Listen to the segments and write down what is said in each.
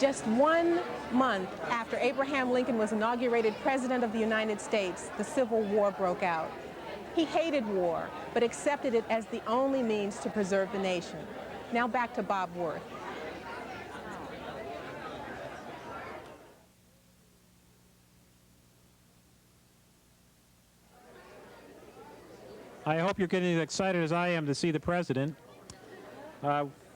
Just 1 month after Abraham Lincoln was inaugurated President of the United States, the Civil War broke out. He hated war, but accepted it as the only means to preserve the nation. Now back to Bob Worth. I hope you're getting as excited as I am to see the President.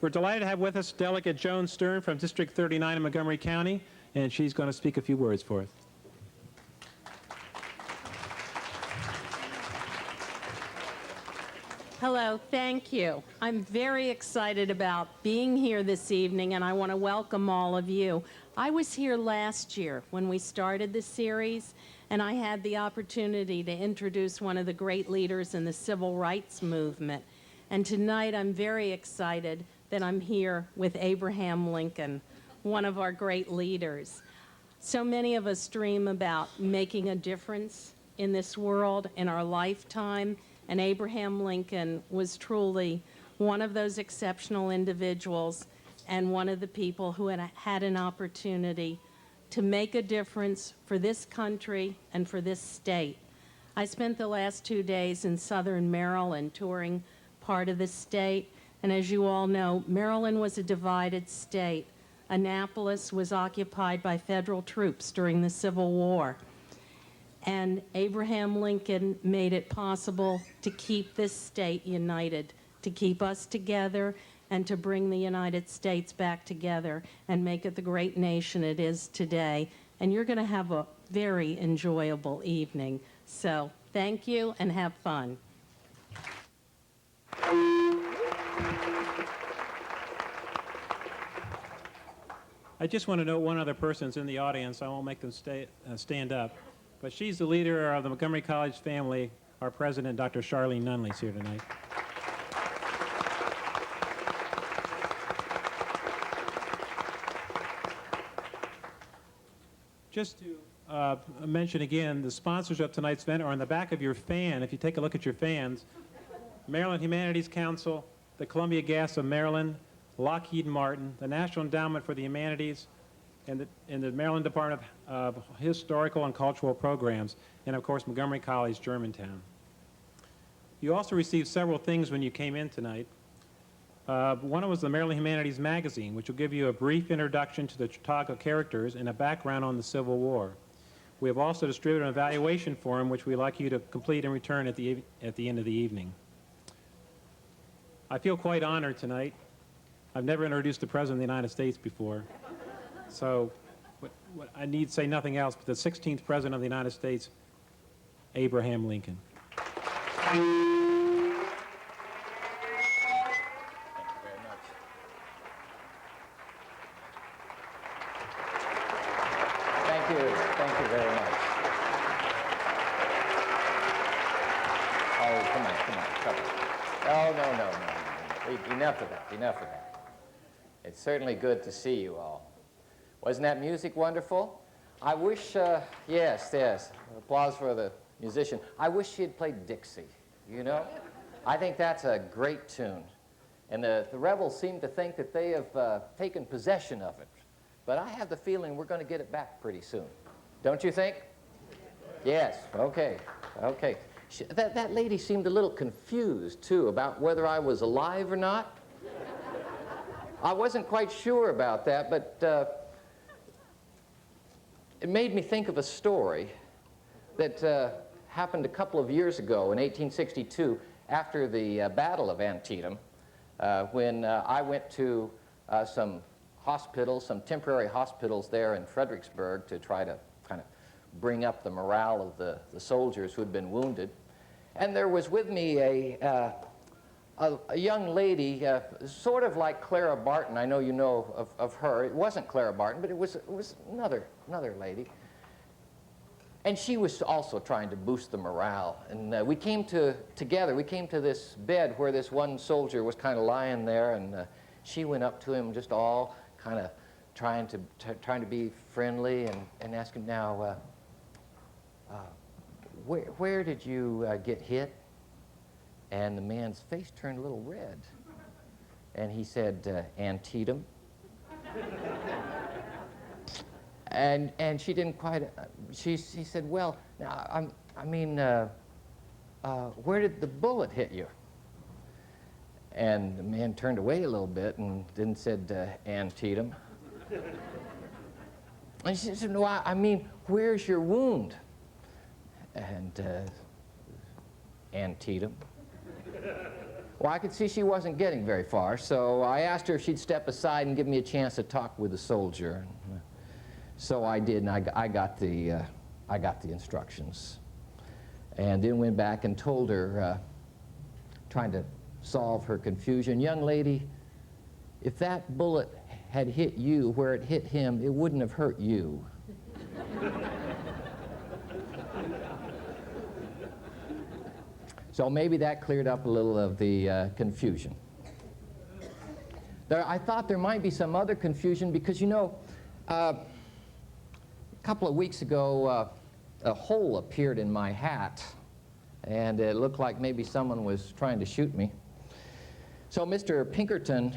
We're delighted to have with us Delegate Joan Stern from District 39 in Montgomery County, and she's going to speak a few words for us. Hello, thank you. I'm very excited about being here this evening, and I want to welcome all of you. I was here last year when we started the series, and I had the opportunity to introduce one of the great leaders in the civil rights movement. And tonight I'm very excited that I'm here with Abraham Lincoln, one of our great leaders. So many of us dream about making a difference in this world in our lifetime, and Abraham Lincoln was truly one of those exceptional individuals and one of the people who had an opportunity to make a difference for this country and for this state. I spent the last 2 days in southern Maryland touring part of the state, and as you all know, Maryland was a divided state. Annapolis was occupied by federal troops during the Civil War. And Abraham Lincoln made it possible to keep this state united, to keep us together, and to bring the United States back together and make it the great nation it is today. And you're going to have a very enjoyable evening. So thank you and have fun. I just want to note one other person's in the audience. I won't make them stand up. But she's the leader of the Montgomery College family. Our president, Dr. Charlene Nunley, is here tonight. Just to mention again, the sponsors of tonight's event are on the back of your fan. If you take a look at your fans, Maryland Humanities Council, the Columbia Gas of Maryland, Lockheed Martin, the National Endowment for the Humanities, and the Maryland Department of Historical and Cultural Programs, and of course Montgomery College, Germantown. You also received several things when you came in tonight. One was the Maryland Humanities Magazine, which will give you a brief introduction to the Chautauqua characters and a background on the Civil War. We have also distributed an evaluation form, which we'd like you to complete and return at the end of the evening. I feel quite honored tonight. I've never introduced the President of the United States before. So I need say nothing else but the 16th President of the United States, Abraham Lincoln. Thank you very much. Thank you very much. Oh, come on. Oh, no. Enough of that. It's certainly good to see you all. Wasn't that music wonderful? I wish, yes, applause for the musician. I wish she had played Dixie, you know? I think that's a great tune. And the rebels seem to think that they have taken possession of it. But I have the feeling we're going to get it back pretty soon. Don't you think? Yes, okay. That lady seemed a little confused, too, about whether I was alive or not. I wasn't quite sure about that, but it made me think of a story that happened a couple of years ago in 1862 after the Battle of Antietam, when I went to some hospitals, some temporary hospitals there in Fredericksburg to try to kind of bring up the morale of the soldiers who had been wounded. And there was with me a young lady, sort of like Clara Barton. I know you know of her. It wasn't Clara Barton, but it was another lady. And she was also trying to boost the morale. And we came together. We came to this bed where this one soldier was kind of lying there, and she went up to him, just all kind of trying to be friendly, and asked him, now, where did you get hit? And the man's face turned a little red. And he said, Antietam. And she didn't quite, she said, well, now, where did the bullet hit you? And the man turned away a little bit and then said, Antietam. And she said, no, I mean, where's your wound? And Antietam. Well, I could see she wasn't getting very far, so I asked her if she'd step aside and give me a chance to talk with the soldier. So I did, and I got the instructions. And then went back and told her, trying to solve her confusion, young lady, if that bullet had hit you where it hit him, it wouldn't have hurt you. So maybe that cleared up a little of the confusion. I thought there might be some other confusion because, you know, a couple of weeks ago, a hole appeared in my hat, and it looked like maybe someone was trying to shoot me. So Mr. Pinkerton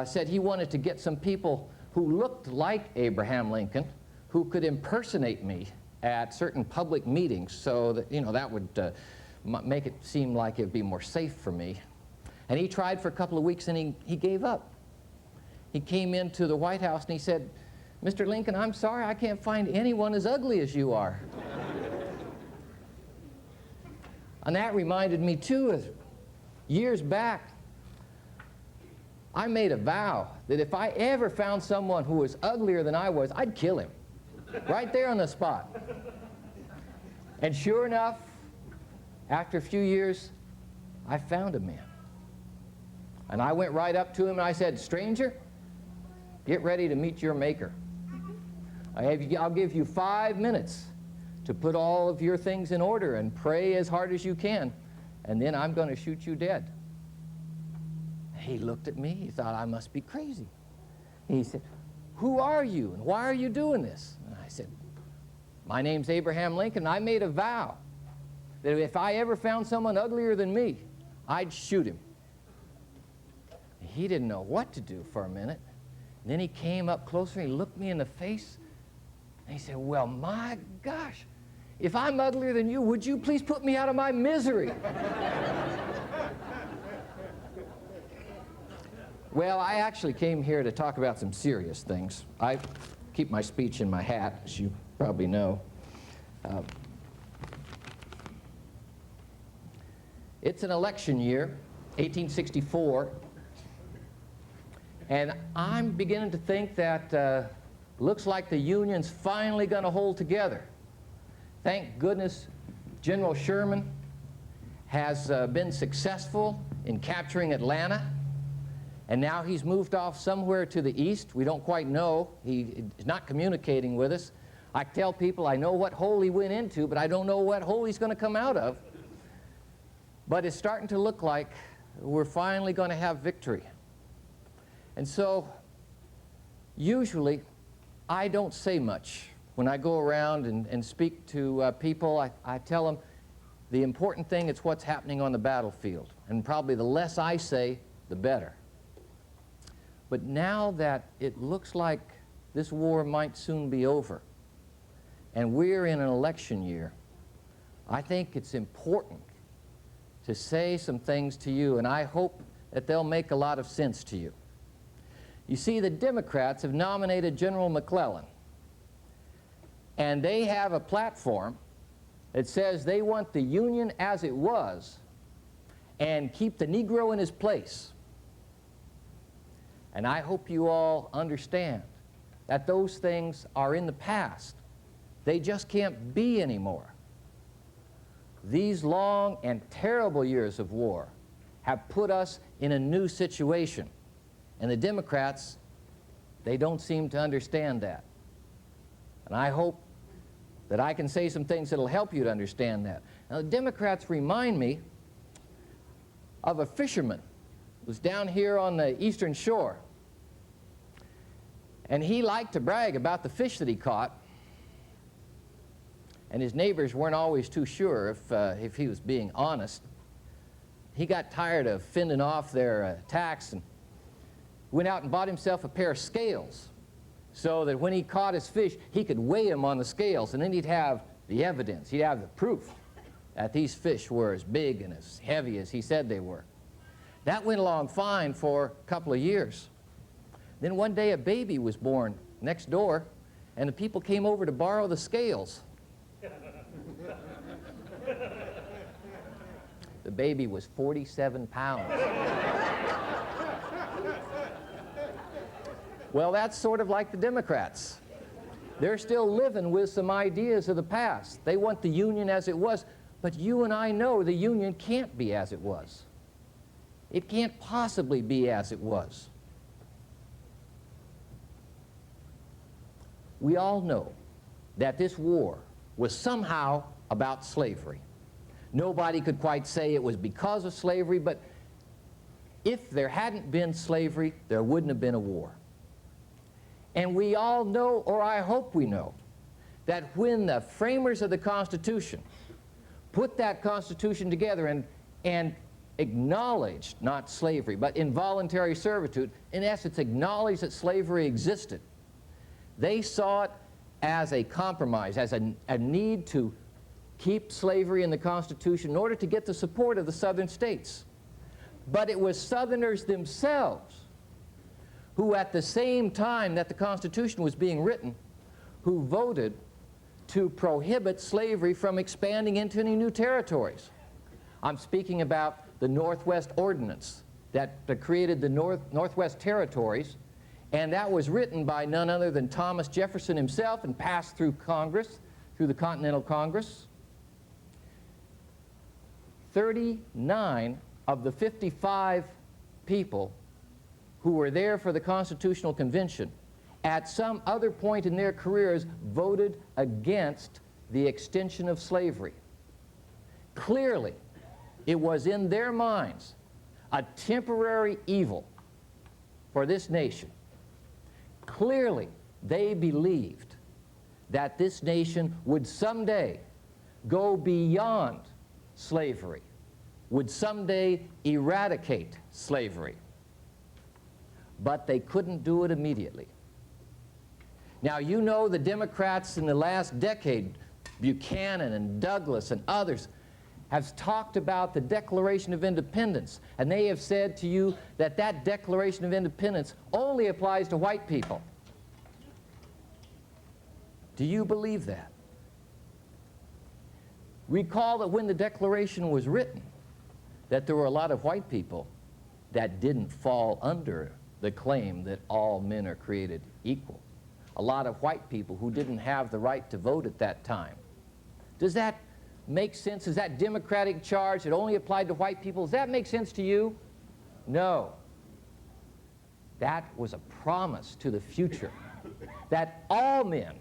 said he wanted to get some people who looked like Abraham Lincoln, who could impersonate me at certain public meetings, so that, you know, that would make it seem like it would be more safe for me. And he tried for a couple of weeks, and he gave up. He came into the White House and he said, Mr. Lincoln, I'm sorry, I can't find anyone as ugly as you are. And that reminded me, too, years back, I made a vow that if I ever found someone who was uglier than I was, I'd kill him, right there on the spot. And sure enough, after a few years, I found a man. And I went right up to him and I said, stranger, get ready to meet your maker. I'll give you 5 minutes to put all of your things in order and pray as hard as you can, and then I'm going to shoot you dead. He looked at me. He thought I must be crazy. He said, who are you and why are you doing this? And I said, my name's Abraham Lincoln. I made a vow that if I ever found someone uglier than me, I'd shoot him. He didn't know what to do for a minute. And then he came up closer and he looked me in the face and he said, well, my gosh, if I'm uglier than you, would you please put me out of my misery? Well, I actually came here to talk about some serious things. I keep my speech in my hat, as you probably know. It's an election year, 1864, and I'm beginning to think that looks like the Union's finally going to hold together. Thank goodness General Sherman has been successful in capturing Atlanta, and now he's moved off somewhere to the east. We don't quite know. He is not communicating with us. I tell people I know what hole he went into, but I don't know what hole he's going to come out of. But it's starting to look like we're finally going to have victory. And so, usually, I don't say much. When I go around and speak to people, I tell them the important thing is what's happening on the battlefield. And probably the less I say, the better. But now that it looks like this war might soon be over, and we're in an election year, I think it's important to say some things to you, and I hope that they'll make a lot of sense to you. You see, the Democrats have nominated General McClellan, and they have a platform that says they want the Union as it was and keep the Negro in his place. And I hope you all understand that those things are in the past. They just can't be anymore. These long and terrible years of war have put us in a new situation. And the Democrats, they don't seem to understand that. And I hope that I can say some things that will help you to understand that. Now, the Democrats remind me of a fisherman who was down here on the eastern shore. And he liked to brag about the fish that he caught. And his neighbors weren't always too sure if he was being honest. He got tired of fending off their attacks and went out and bought himself a pair of scales. so that when he caught his fish, he could weigh him on the scales, and then he'd have the evidence, he'd have the proof that these fish were as big and as heavy as he said they were. That went along fine for a couple of years. Then one day a baby was born next door, and the people came over to borrow the scales. The baby was 47 pounds. Well, that's sort of like the Democrats. They're still living with some ideas of the past. They want the Union as it was, but you and I know the Union can't be as it was. It can't possibly be as it was. We all know that this war was somehow about slavery. Nobody could quite say it was because of slavery, but if there hadn't been slavery, there wouldn't have been a war. And we all know, or I hope we know, that when the framers of the Constitution put that Constitution together and acknowledged not slavery, but involuntary servitude, in essence acknowledged that slavery existed, they saw it as a compromise, as a need to keep slavery in the Constitution in order to get the support of the Southern states. But it was Southerners themselves who, at the same time that the Constitution was being written, who voted to prohibit slavery from expanding into any new territories. I'm speaking about the Northwest Ordinance that created the Northwest Territories, and that was written by none other than Thomas Jefferson himself and passed through Congress, through the Continental Congress. 39 of the 55 people who were there for the Constitutional Convention at some other point in their careers voted against the extension of slavery. Clearly, it was in their minds a temporary evil for this nation. Clearly, they believed that this nation would someday go beyond slavery, would someday eradicate slavery. But they couldn't do it immediately. Now, you know the Democrats in the last decade, Buchanan and Douglas and others, have talked about the Declaration of Independence, and they have said to you that that Declaration of Independence only applies to white people. Do you believe that? Recall that when the Declaration was written, that there were a lot of white people that didn't fall under the claim that all men are created equal. A lot of white people who didn't have the right to vote at that time. Does that make sense? Is that democratic charge that only applied to white people? Does that make sense to you? No. That was a promise to the future, that all men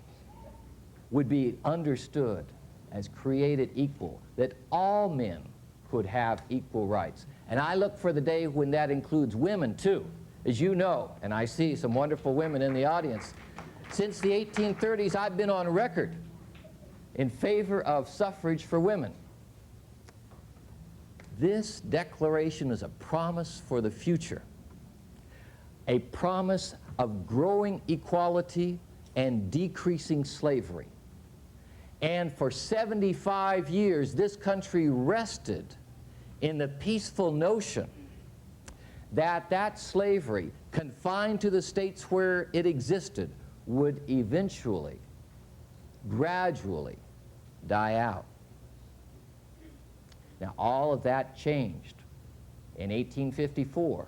would be understood as created equal, that all men could have equal rights. And I look for the day when that includes women too. As you know, and I see some wonderful women in the audience, since the 1830s I've been on record in favor of suffrage for women. This declaration is a promise for the future, a promise of growing equality and decreasing slavery. And for 75 years, this country rested in the peaceful notion that that slavery, confined to the states where it existed, would eventually, gradually die out. Now, all of that changed in 1854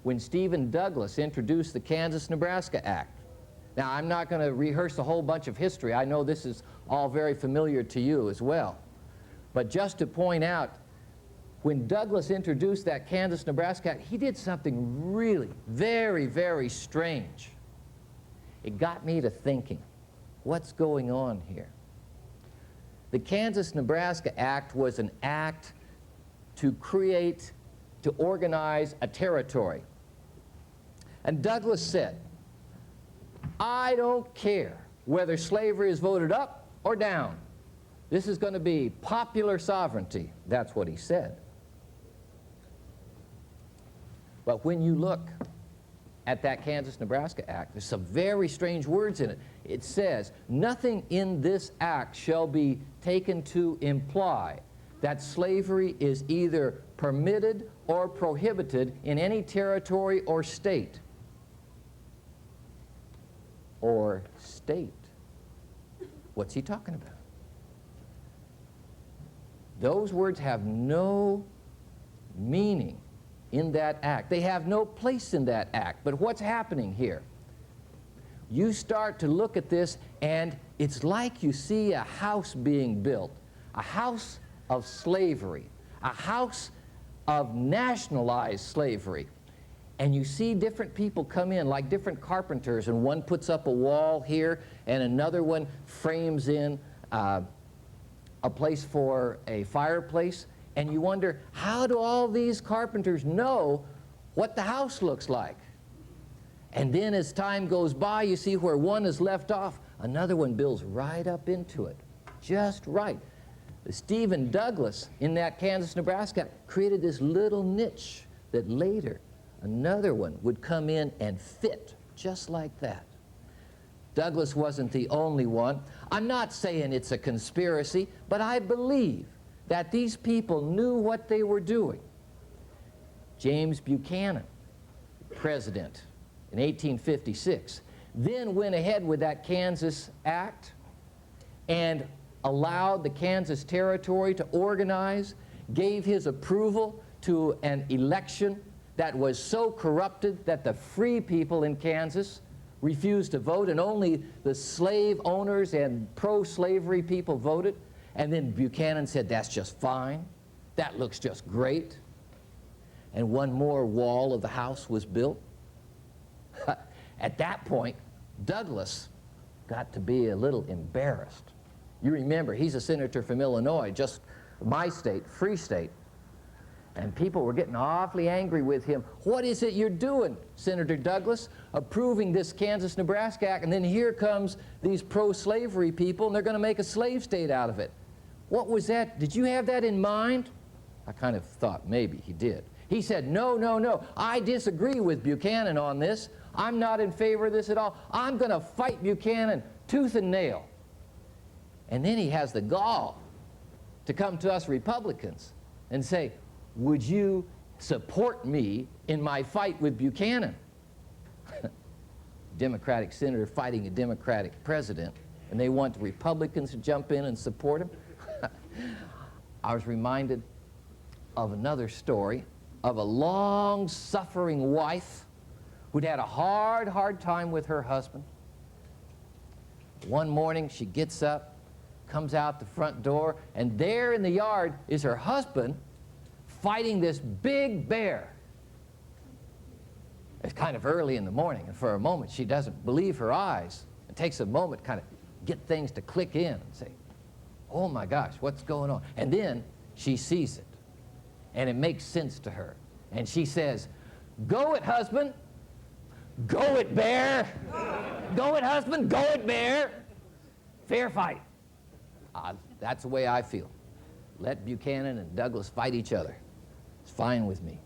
when Stephen Douglas introduced the Kansas-Nebraska Act. Now, I'm not going to rehearse a whole bunch of history. I know this is all very familiar to you as well. But just to point out, when Douglas introduced that Kansas-Nebraska Act, he did something really very, very strange. It got me to thinking, what's going on here? The Kansas-Nebraska Act was an act to organize a territory. And Douglas said, I don't care whether slavery is voted up or down. This is going to be popular sovereignty. That's what he said. But when you look at that Kansas-Nebraska Act, there's some very strange words in it. It says, nothing in this act shall be taken to imply that slavery is either permitted or prohibited in any territory or state. Or state. What's he talking about? Those words have no meaning in that act. They have no place in that act. But what's happening here? You start to look at this, and it's like you see a house being built, a house of slavery, a house of nationalized slavery. And you see different people come in, like different carpenters, and one puts up a wall here, and another one frames in a place for a fireplace. And you wonder, how do all these carpenters know what the house looks like? And then as time goes by, you see where one is left off, another one builds right up into it, just right. Stephen Douglas, in that Kansas-Nebraska, created this little niche that later another one would come in and fit just like that. Douglas wasn't the only one. I'm not saying it's a conspiracy, but I believe that these people knew what they were doing. James Buchanan, president in 1856, then went ahead with that Kansas Act and allowed the Kansas Territory to organize, gave his approval to an election that was so corrupted that the free people in Kansas refused to vote, and only the slave owners and pro-slavery people voted. And then Buchanan said, that's just fine. That looks just great. And one more wall of the house was built. At that point, Douglas got to be a little embarrassed. You remember, he's a senator from Illinois, just my state, free state. And people were getting awfully angry with him. What is it you're doing, Senator Douglas, approving this Kansas-Nebraska Act, and then here comes these pro-slavery people, and they're going to make a slave state out of it. What was that? Did you have that in mind? I kind of thought maybe he did. He said, no, no, no, I disagree with Buchanan on this. I'm not in favor of this at all. I'm going to fight Buchanan tooth and nail. And then he has the gall to come to us Republicans and say, would you support me in my fight with Buchanan? Democratic senator fighting a Democratic president, and they want the Republicans to jump in and support him? I was reminded of another story of a long-suffering wife who'd had a hard time with her husband. One morning she gets up, comes out the front door, and there in the yard is her husband fighting this big bear. It's kind of early in the morning, and for a moment she doesn't believe her eyes. It takes a moment to kind of get things to click in and say, oh my gosh, what's going on? And then she sees it, and it makes sense to her. And she says, go it, husband. Go it, bear. Go it, husband. Go it, bear. Fair fight. That's the way I feel. Let Buchanan and Douglas fight each other. It's fine with me.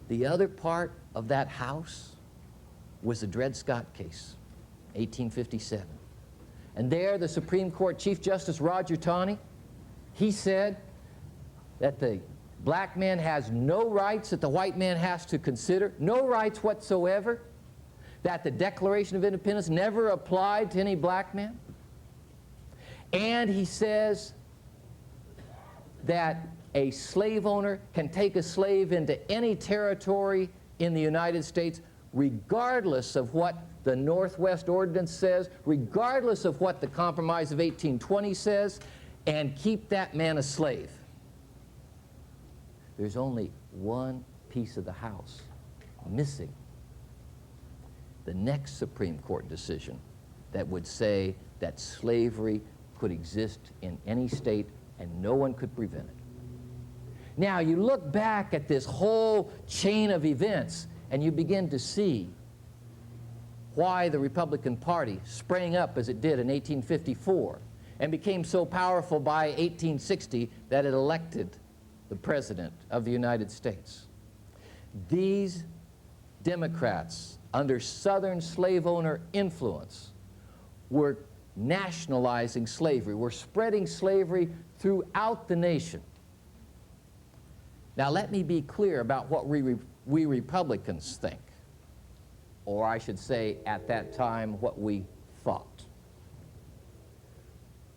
The other part of that house was the Dred Scott case, 1857. And there, the Supreme Court Chief Justice Roger Taney, he said that the black man has no rights that the white man has to consider, no rights whatsoever, that the Declaration of Independence never applied to any black man. And he says that a slave owner can take a slave into any territory in the United States regardless of what the Northwest Ordinance says, regardless of what the Compromise of 1820 says, and keep that man a slave. There's only one piece of the house missing. The next Supreme Court decision that would say that slavery could exist in any state and no one could prevent it. Now, you look back at this whole chain of events and you begin to see why the Republican Party sprang up as it did in 1854 and became so powerful by 1860 that it elected the President of the United States. These Democrats, under Southern slave owner influence, were nationalizing slavery, were spreading slavery throughout the nation. Now, let me be clear about what we Republicans think, or I should say, at that time, what we thought.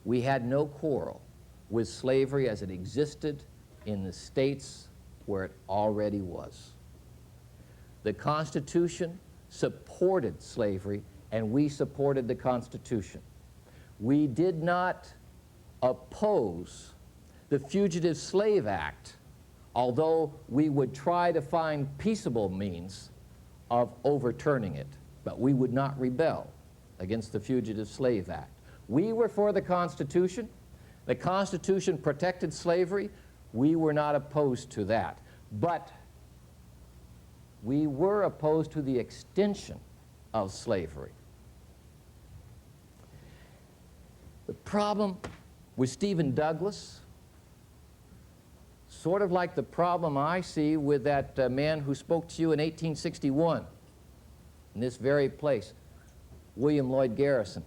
We had no quarrel with slavery as it existed in the states where it already was. The Constitution supported slavery, and we supported the Constitution. We did not oppose the Fugitive Slave Act, although we would try to find peaceable means of overturning it, but we would not rebel against the Fugitive Slave Act. We were for the Constitution. The Constitution protected slavery. We were not opposed to that. But we were opposed to the extension of slavery. The problem with Stephen Douglas, sort of like the problem I see with that man who spoke to you in 1861 in this very place, William Lloyd Garrison.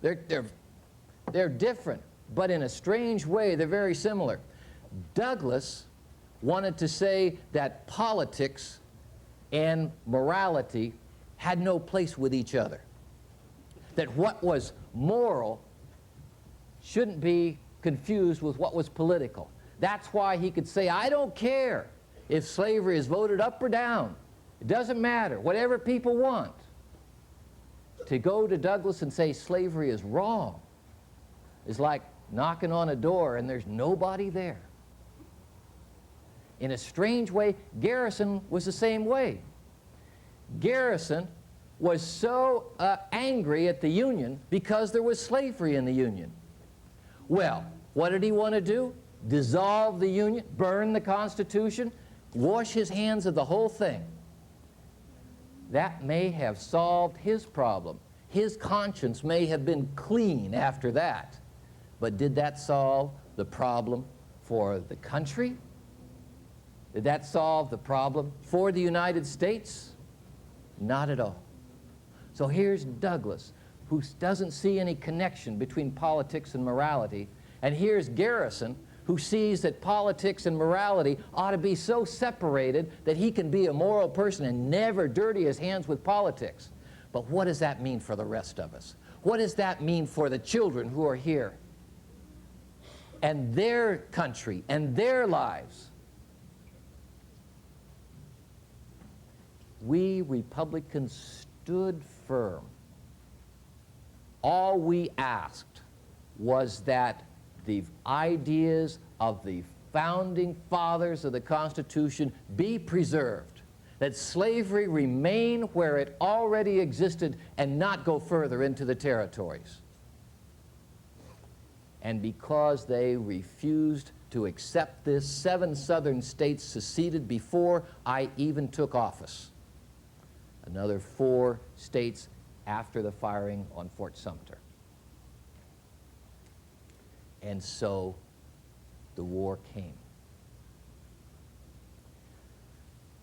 They're different, but in a strange way, they're very similar. Douglas wanted to say that politics and morality had no place with each other, that what was moral shouldn't be confused with what was political. That's why he could say, I don't care if slavery is voted up or down. It doesn't matter, whatever people want. To go to Douglas and say slavery is wrong is like knocking on a door and there's nobody there. In a strange way, Garrison was the same way. Garrison was so angry at the Union because there was slavery in the Union. Well, what did he want to do? Dissolve the Union, burn the Constitution, wash his hands of the whole thing. That may have solved his problem. His conscience may have been clean after that. But did that solve the problem for the country? Did that solve the problem for the United States? Not at all. So here's Douglas, who doesn't see any connection between politics and morality, and here's Garrison, who sees that politics and morality ought to be so separated that he can be a moral person and never dirty his hands with politics. But what does that mean for the rest of us? What does that mean for the children who are here and their country and their lives? We Republicans stood firm. All we asked was that the ideas of the founding fathers of the Constitution be preserved, that slavery remain where it already existed and not go further into the territories. And because they refused to accept this, 7 southern states seceded before I even took office. Another 4 states after the firing on Fort Sumter. And so the war came.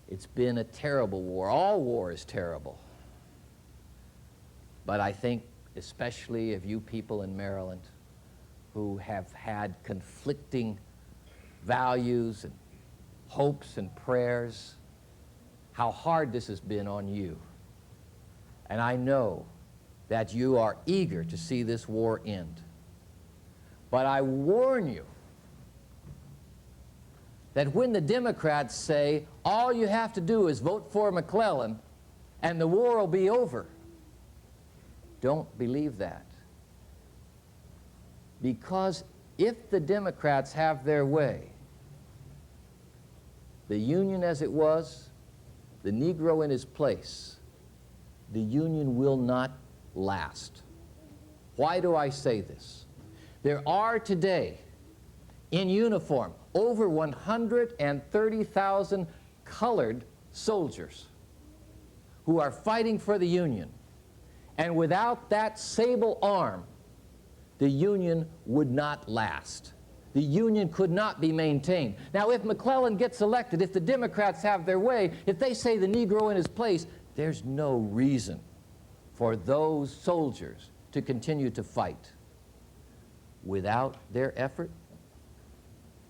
It's been a terrible war. All war is terrible. But I think especially of you people in Maryland who have had conflicting values and hopes and prayers, how hard this has been on you. And I know that you are eager to see this war end. But I warn you that when the Democrats say all you have to do is vote for McClellan and the war will be over, don't believe that. Because if the Democrats have their way, the Union as it was, the Negro in his place, the Union will not last. Why do I say this? There are today, in uniform, over 130,000 colored soldiers who are fighting for the Union. And without that sable arm, the Union would not last. the Union could not be maintained. Now, if McClellan gets elected, if the Democrats have their way, if they say the Negro in his place, there's no reason for those soldiers to continue to fight. Without their effort,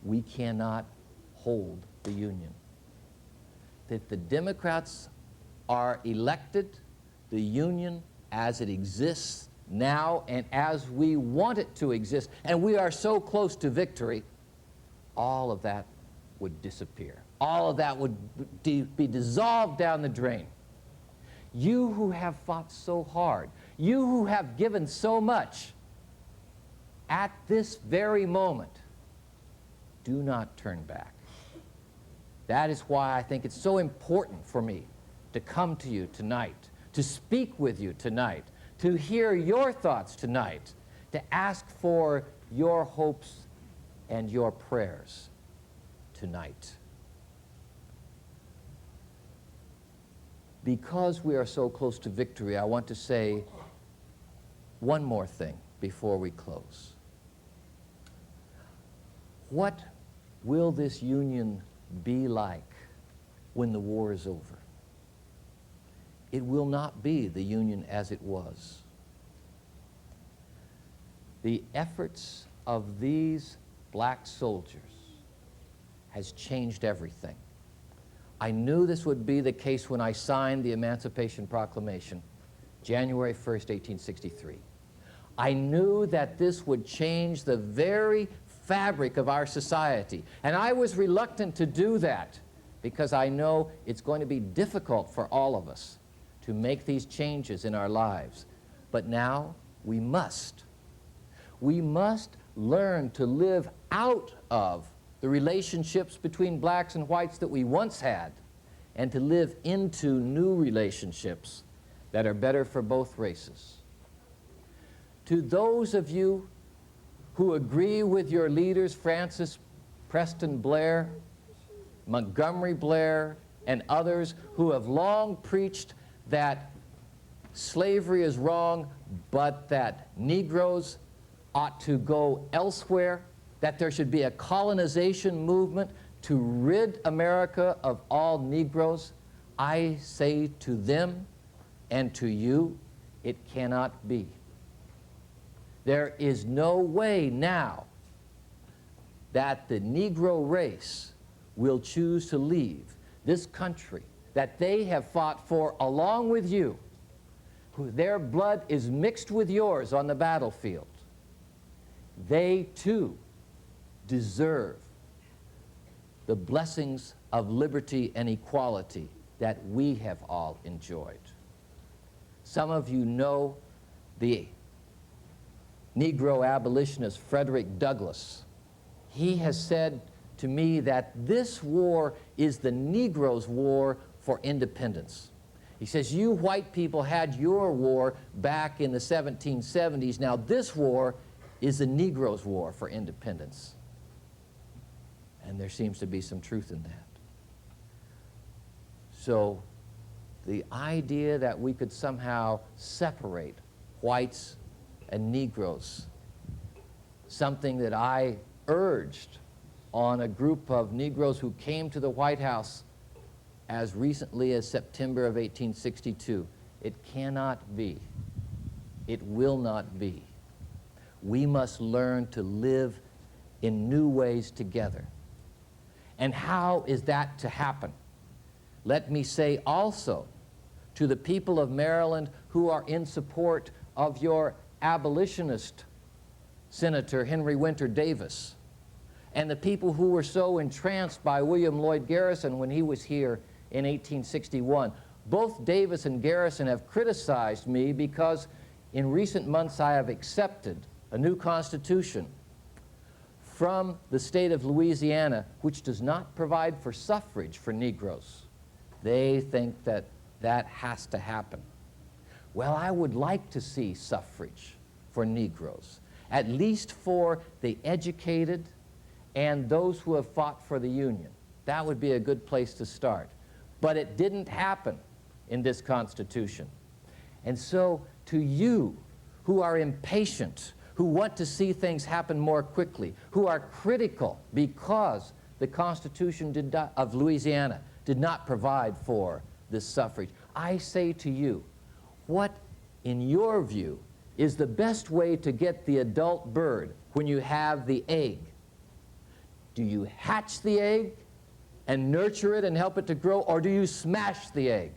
we cannot hold the Union. If the Democrats are elected, the Union as it exists now and as we want it to exist, and we are so close to victory, all of that would disappear. All of that would be dissolved down the drain. You who have fought so hard, you who have given so much, at this very moment, do not turn back. That is why I think it's so important for me to come to you tonight, to speak with you tonight, to hear your thoughts tonight, to ask for your hopes and your prayers tonight. Because we are so close to victory, I want to say one more thing before we close. What will this Union be like when the war is over? It will not be the Union as it was. The efforts of these black soldiers has changed everything. I knew this would be the case when I signed the Emancipation Proclamation, January 1st, 1863. I knew that this would change the very fabric of our society. And I was reluctant to do that because I know it's going to be difficult for all of us to make these changes in our lives. But now we must. We must learn to live out of the relationships between blacks and whites that we once had, and to live into new relationships that are better for both races. To those of you who agree with your leaders, Francis Preston Blair, Montgomery Blair, and others who have long preached that slavery is wrong, but that Negroes ought to go elsewhere, that there should be a colonization movement to rid America of all Negroes, I say to them and to you, it cannot be. There is no way now that the Negro race will choose to leave this country that they have fought for along with you, their blood is mixed with yours on the battlefield. They too deserve the blessings of liberty and equality that we have all enjoyed. Some of you know the Negro abolitionist Frederick Douglass. He has said to me that this war is the Negro's war for independence. He says, you white people had your war back in the 1770s. Now this war is the Negro's war for independence. And there seems to be some truth in that. So the idea that we could somehow separate whites and Negroes, something that I urged on a group of Negroes who came to the White House as recently as September of 1862. It cannot be. It will not be. We must learn to live in new ways together. And how is that to happen? Let me say also to the people of Maryland who are in support of your abolitionist Senator Henry Winter Davis, and the people who were so entranced by William Lloyd Garrison when he was here in 1861. Both Davis and Garrison have criticized me because in recent months I have accepted a new constitution from the state of Louisiana which does not provide for suffrage for Negroes. They think that that has to happen. Well, I would like to see suffrage for Negroes, at least for the educated and those who have fought for the Union. That would be a good place to start. But it didn't happen in this Constitution. And so to you who are impatient, who want to see things happen more quickly, who are critical because the Constitution of Louisiana did not provide for this suffrage. I say to you, what, in your view, is the best way to get the adult bird when you have the egg? Do you hatch the egg and nurture it and help it to grow, or do you smash the egg?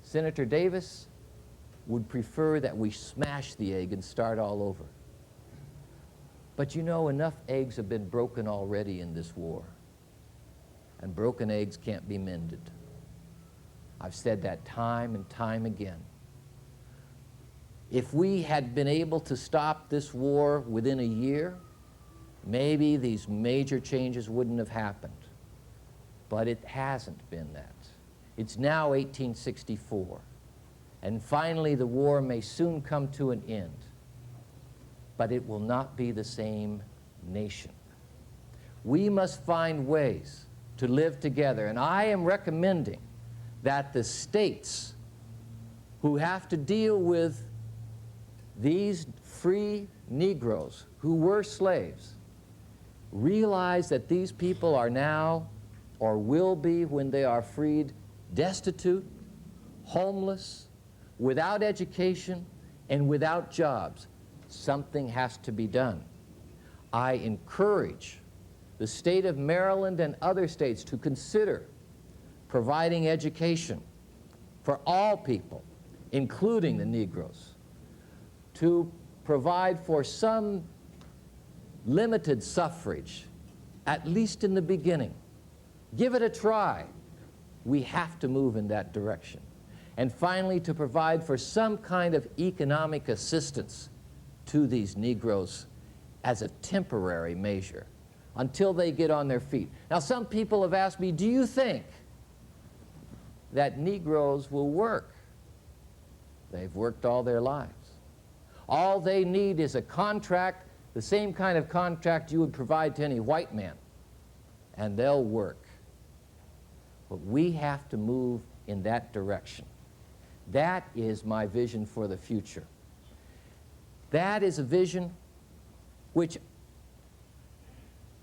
Senator Davis would prefer that we smash the egg and start all over. But you know, enough eggs have been broken already in this war, and broken eggs can't be mended. I've said that time and time again. If we had been able to stop this war within a year, maybe these major changes wouldn't have happened. But it hasn't been that. It's now 1864, and finally the war may soon come to an end, but it will not be the same nation. We must find ways to live together, and I am recommending that the states who have to deal with these free Negroes who were slaves realize that these people are now, or will be when they are freed, destitute, homeless, without education, and without jobs. Something has to be done. I encourage the state of Maryland and other states to consider providing education for all people, including the Negroes, to provide for some limited suffrage, at least in the beginning. Give it a try. We have to move in that direction. And finally, to provide for some kind of economic assistance to these Negroes as a temporary measure until they get on their feet. Now, some people have asked me, do you think that Negroes will work? They've worked all their lives. All they need is a contract, the same kind of contract you would provide to any white man, and they'll work. But we have to move in that direction. That is my vision for the future. That is a vision which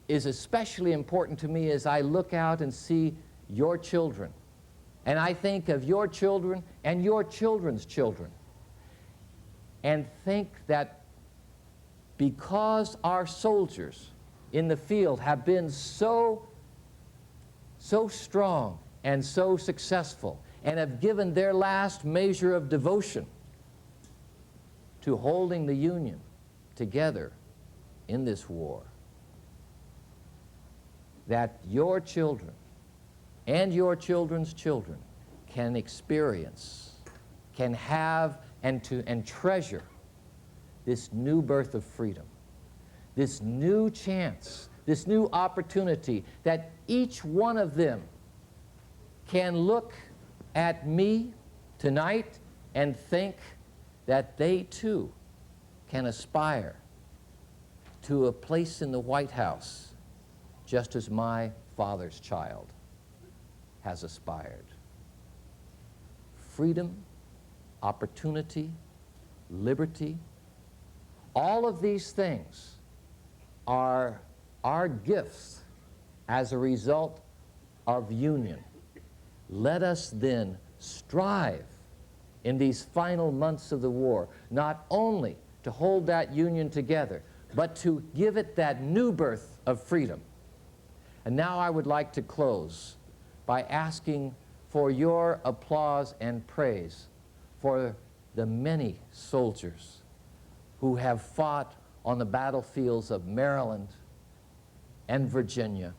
is especially important to me as I look out and see your children. And I think of your children and your children's children. And think that because our soldiers in the field have been so strong and so successful and have given their last measure of devotion to holding the Union together in this war, that your children and your children's children can experience, can have, and treasure this new birth of freedom, this new chance, this new opportunity, that each one of them can look at me tonight and think that they too can aspire to a place in the White House just as my father's child has aspired. Freedom, opportunity, liberty, all of these things are our gifts as a result of union. Let us then strive in these final months of the war, not only to hold that union together, but to give it that new birth of freedom. And now I would like to close by asking for your applause and praise for the many soldiers who have fought on the battlefields of Maryland and Virginia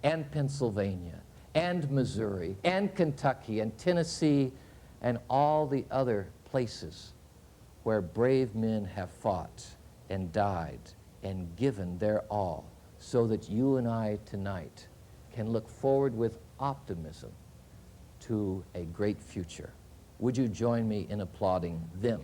and Pennsylvania and Missouri and Kentucky and Tennessee and all the other places where brave men have fought and died and given their all, so that you and I tonight can look forward with optimism to a great future. Would you join me in applauding them?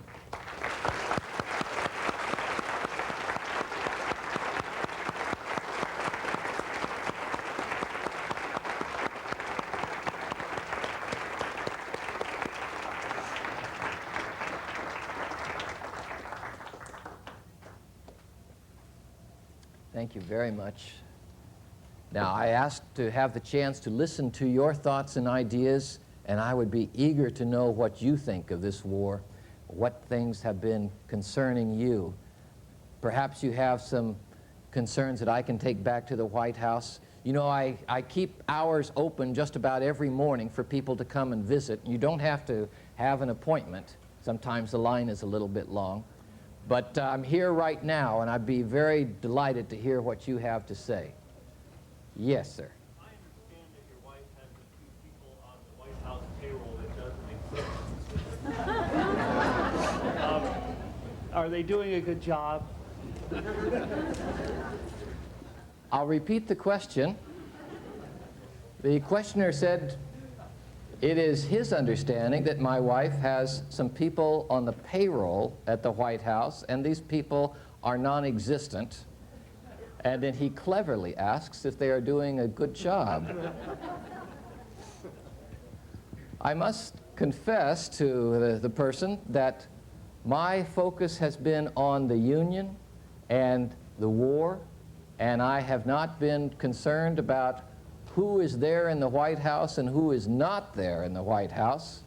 Thank you very much. Now, I asked to have the chance to listen to your thoughts and ideas, and I would be eager to know what you think of this war, what things have been concerning you. Perhaps you have some concerns that I can take back to the White House. You know, I keep hours open just about every morning for people to come and visit. You don't have to have an appointment. Sometimes the line is a little bit long. But I'm here right now, and I'd be very delighted to hear what you have to say. Yes, sir. I understand that your wife has a few people on the White House payroll that doesn't exist. Are they doing a good job? I'll repeat the question. The questioner said it is his understanding that my wife has some people on the payroll at the White House, and these people are non-existent. And then he cleverly asks if they are doing a good job. I must confess to the person that my focus has been on the Union and the war, and I have not been concerned about who is there in the White House and who is not there in the White House.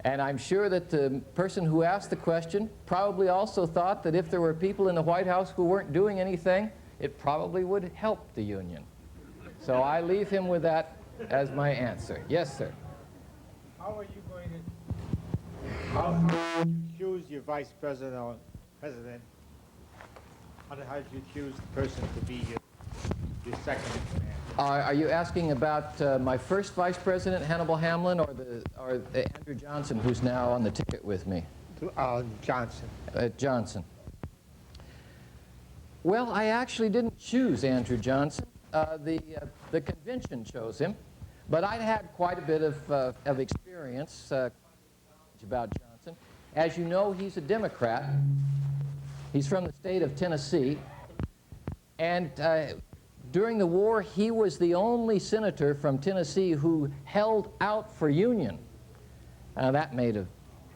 And I'm sure that the person who asked the question probably also thought that if there were people in the White House who weren't doing anything, it probably would help the Union. So I leave him with that as my answer. Yes, sir. How are you going to, how did you choose your vice president or president? How did you choose the person to be your second in command? Are you asking about my first vice president, Hannibal Hamlin, or Andrew Johnson, who's now on the ticket with me? Johnson. Johnson. Well, I actually didn't choose Andrew Johnson. The convention chose him, but I'd had quite a bit of experience about Johnson. As you know, he's a Democrat. He's from the state of Tennessee, and during the war, he was the only senator from Tennessee who held out for Union. That made an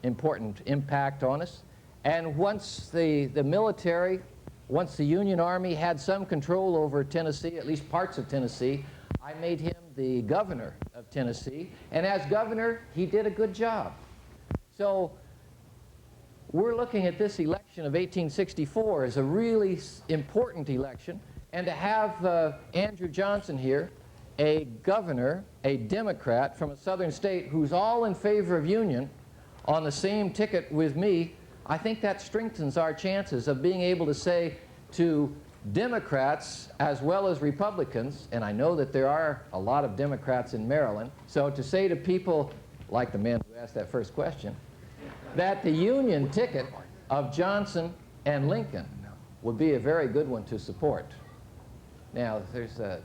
important impact on us. And once the military, once the Union Army had some control over Tennessee, at least parts of Tennessee, I made him the governor of Tennessee. And as governor, he did a good job. So we're looking at this election of 1864 as a really important election. And to have Andrew Johnson here, a governor, a Democrat from a southern state who's all in favor of union on the same ticket with me, I think that strengthens our chances of being able to say to Democrats as well as Republicans, and I know that there are a lot of Democrats in Maryland, so to say to people like the man who asked that first question, that the Union ticket of Johnson and Lincoln would be a very good one to support. Now, there's a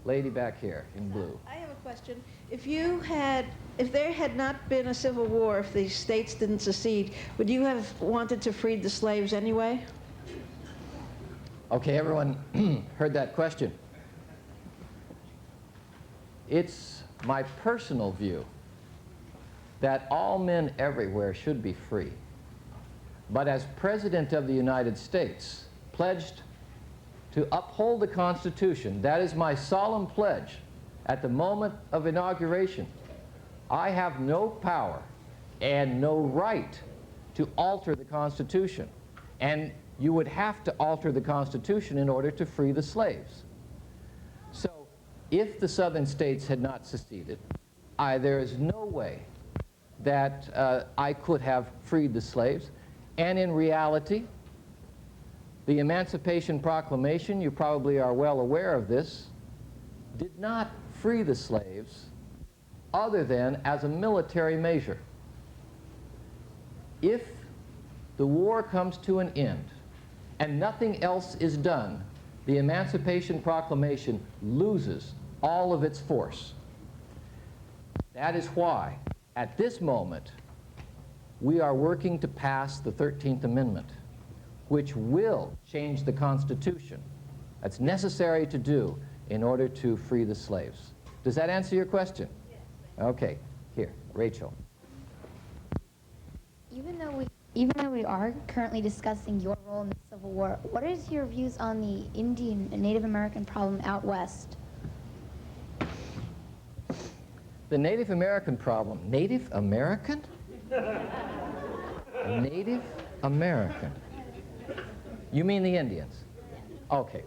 lady back here in blue. I have a question. If there had not been a civil war, if the states didn't secede, would you have wanted to free the slaves anyway? Okay, everyone heard that question. It's my personal view that all men everywhere should be free. But as President of the United States, pledged to uphold the Constitution, that is my solemn pledge at the moment of inauguration, I have no power and no right to alter the Constitution. And you would have to alter the Constitution in order to free the slaves. So if the southern states had not seceded, there is no way that I could have freed the slaves. And in reality, the Emancipation Proclamation, you probably are well aware of this, did not free the slaves other than as a military measure. If the war comes to an end and nothing else is done, the Emancipation Proclamation loses all of its force. That is why, at this moment, we are working to pass the 13th Amendment, which will change the Constitution. That's necessary to do in order to free the slaves. Does that answer your question? Yes. Okay. Here, Rachel. even though we are currently discussing your role in the Civil War, what is your views on the Indian and Native American problem out west? The Native American problem. Native American? Native American. You mean the Indians? Okay.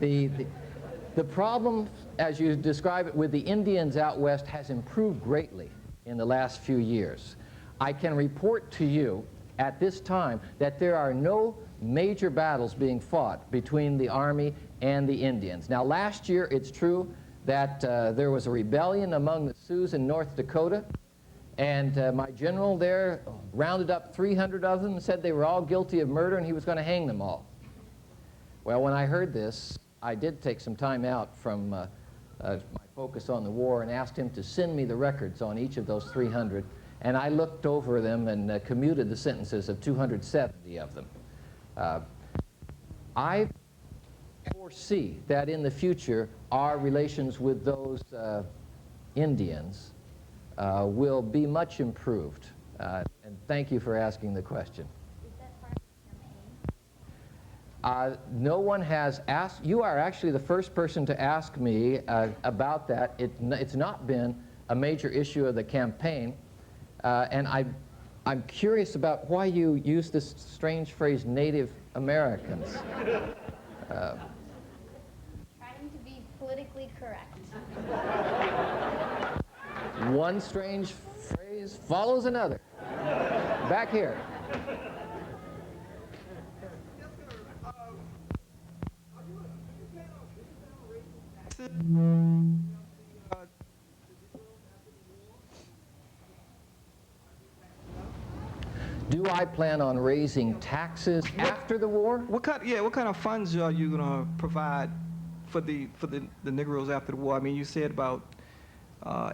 The problem, as you describe it, with the Indians out west has improved greatly in the last few years. I can report to you at this time that there are no major battles being fought between the Army and the Indians. Now, last year, it's true that there was a rebellion among the Sioux in North Dakota, and my general there rounded up 300 of them and said they were all guilty of murder and he was going to hang them all. Well, when I heard this, I did take some time out from my focus on the war and asked him to send me the records on each of those 300, and I looked over them and commuted the sentences of 270 of them. I foresee that in the future our relations with those Indians will be much improved. And thank you for asking the question. No one has asked. You are actually the first person to ask me about that. It's not been a major issue of the campaign. And I'm curious about why you use this strange phrase, Native Americans. Trying to be politically correct. One strange phrase follows another. Back here. Do I plan on raising taxes after the war? What kind of funds are you going to provide for the Negroes after the war? I mean, you said about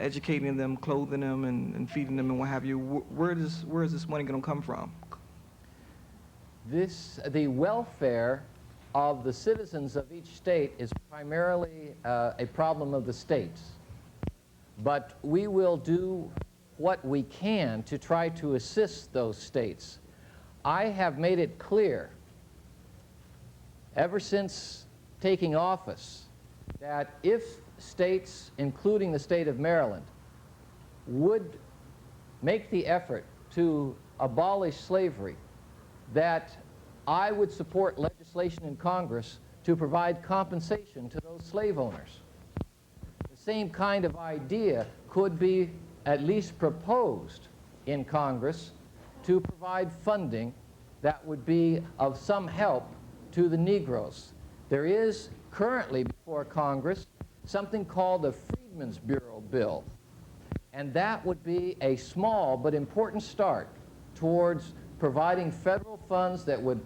educating them, clothing them, and feeding them, and what have you. Where is this money going to come from? The welfare of the citizens of each state is primarily a problem of the states. But we will do what we can to try to assist those states. I have made it clear ever since taking office that if states, including the state of Maryland, would make the effort to abolish slavery, that I would support legislation in Congress to provide compensation to those slave owners. The same kind of idea could be at least proposed in Congress to provide funding that would be of some help to the Negroes. There is currently before Congress something called the Freedmen's Bureau bill, and that would be a small but important start towards providing federal funds that would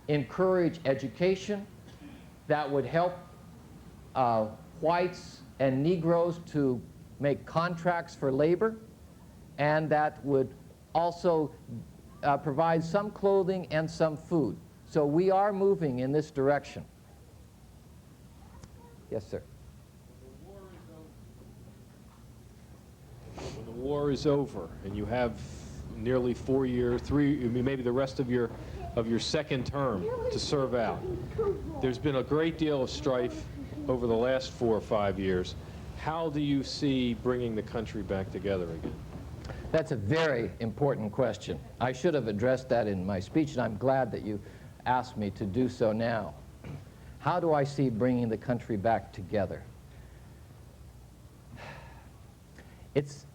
encourage education, that would help whites and Negroes to make contracts for labor, and that would also provide some clothing and some food. So we are moving in this direction. Yes, sir. When the war is over and you have nearly 4 years, maybe the rest of your second term to serve out, there's been a great deal of strife over the last 4 or 5 years. How do you see bringing the country back together again? That's a very important question. I should have addressed that in my speech, and I'm glad that you asked me to do so now. How do I see bringing the country back together? It's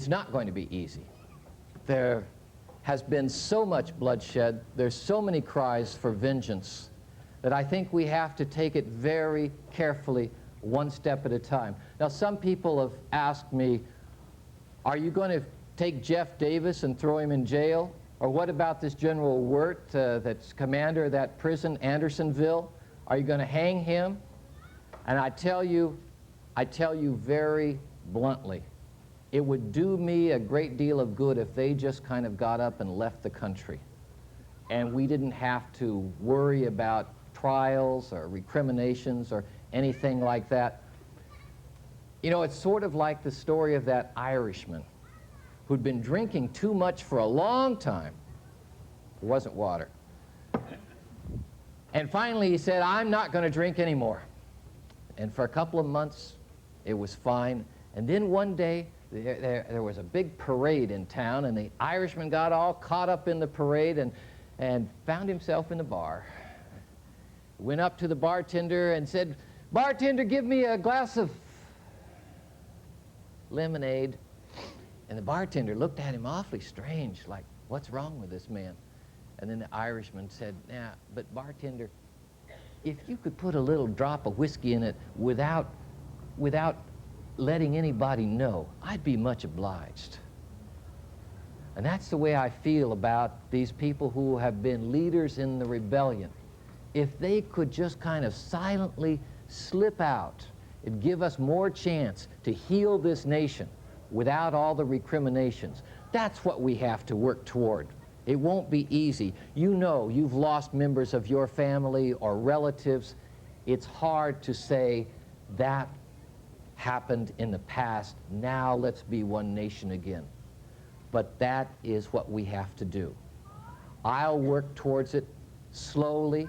not going to be easy. There has been so much bloodshed, there's so many cries for vengeance, that I think we have to take it very carefully, one step at a time. Now, some people have asked me, are you going to take Jeff Davis and throw him in jail? Or what about this General Wirt, that's commander of that prison, Andersonville? Are you going to hang him? And I tell you very bluntly, it would do me a great deal of good if they just kind of got up and left the country, and we didn't have to worry about trials or recriminations or anything like that. You know, it's sort of like the story of that Irishman who'd been drinking too much for a long time, It wasn't water. And finally he said, I'm not going to drink anymore. And for a couple of months, it was fine. And then one day, there was a big parade in town, and the Irishman got all caught up in the parade and found himself in the bar. Went up to the bartender and said, bartender, give me a glass of lemonade. And the bartender looked at him awfully strange, like, what's wrong with this man? And then the Irishman said, yeah, but bartender, if you could put a little drop of whiskey in it without letting anybody know, I'd be much obliged. And that's the way I feel about these people who have been leaders in the rebellion. If they could just kind of silently slip out, it'd give us more chance to heal this nation without all the recriminations. That's what we have to work toward. It won't be easy. You know, you've lost members of your family or relatives. It's hard to say that happened in the past. Now let's be one nation again. But that is what we have to do. I'll work towards it slowly,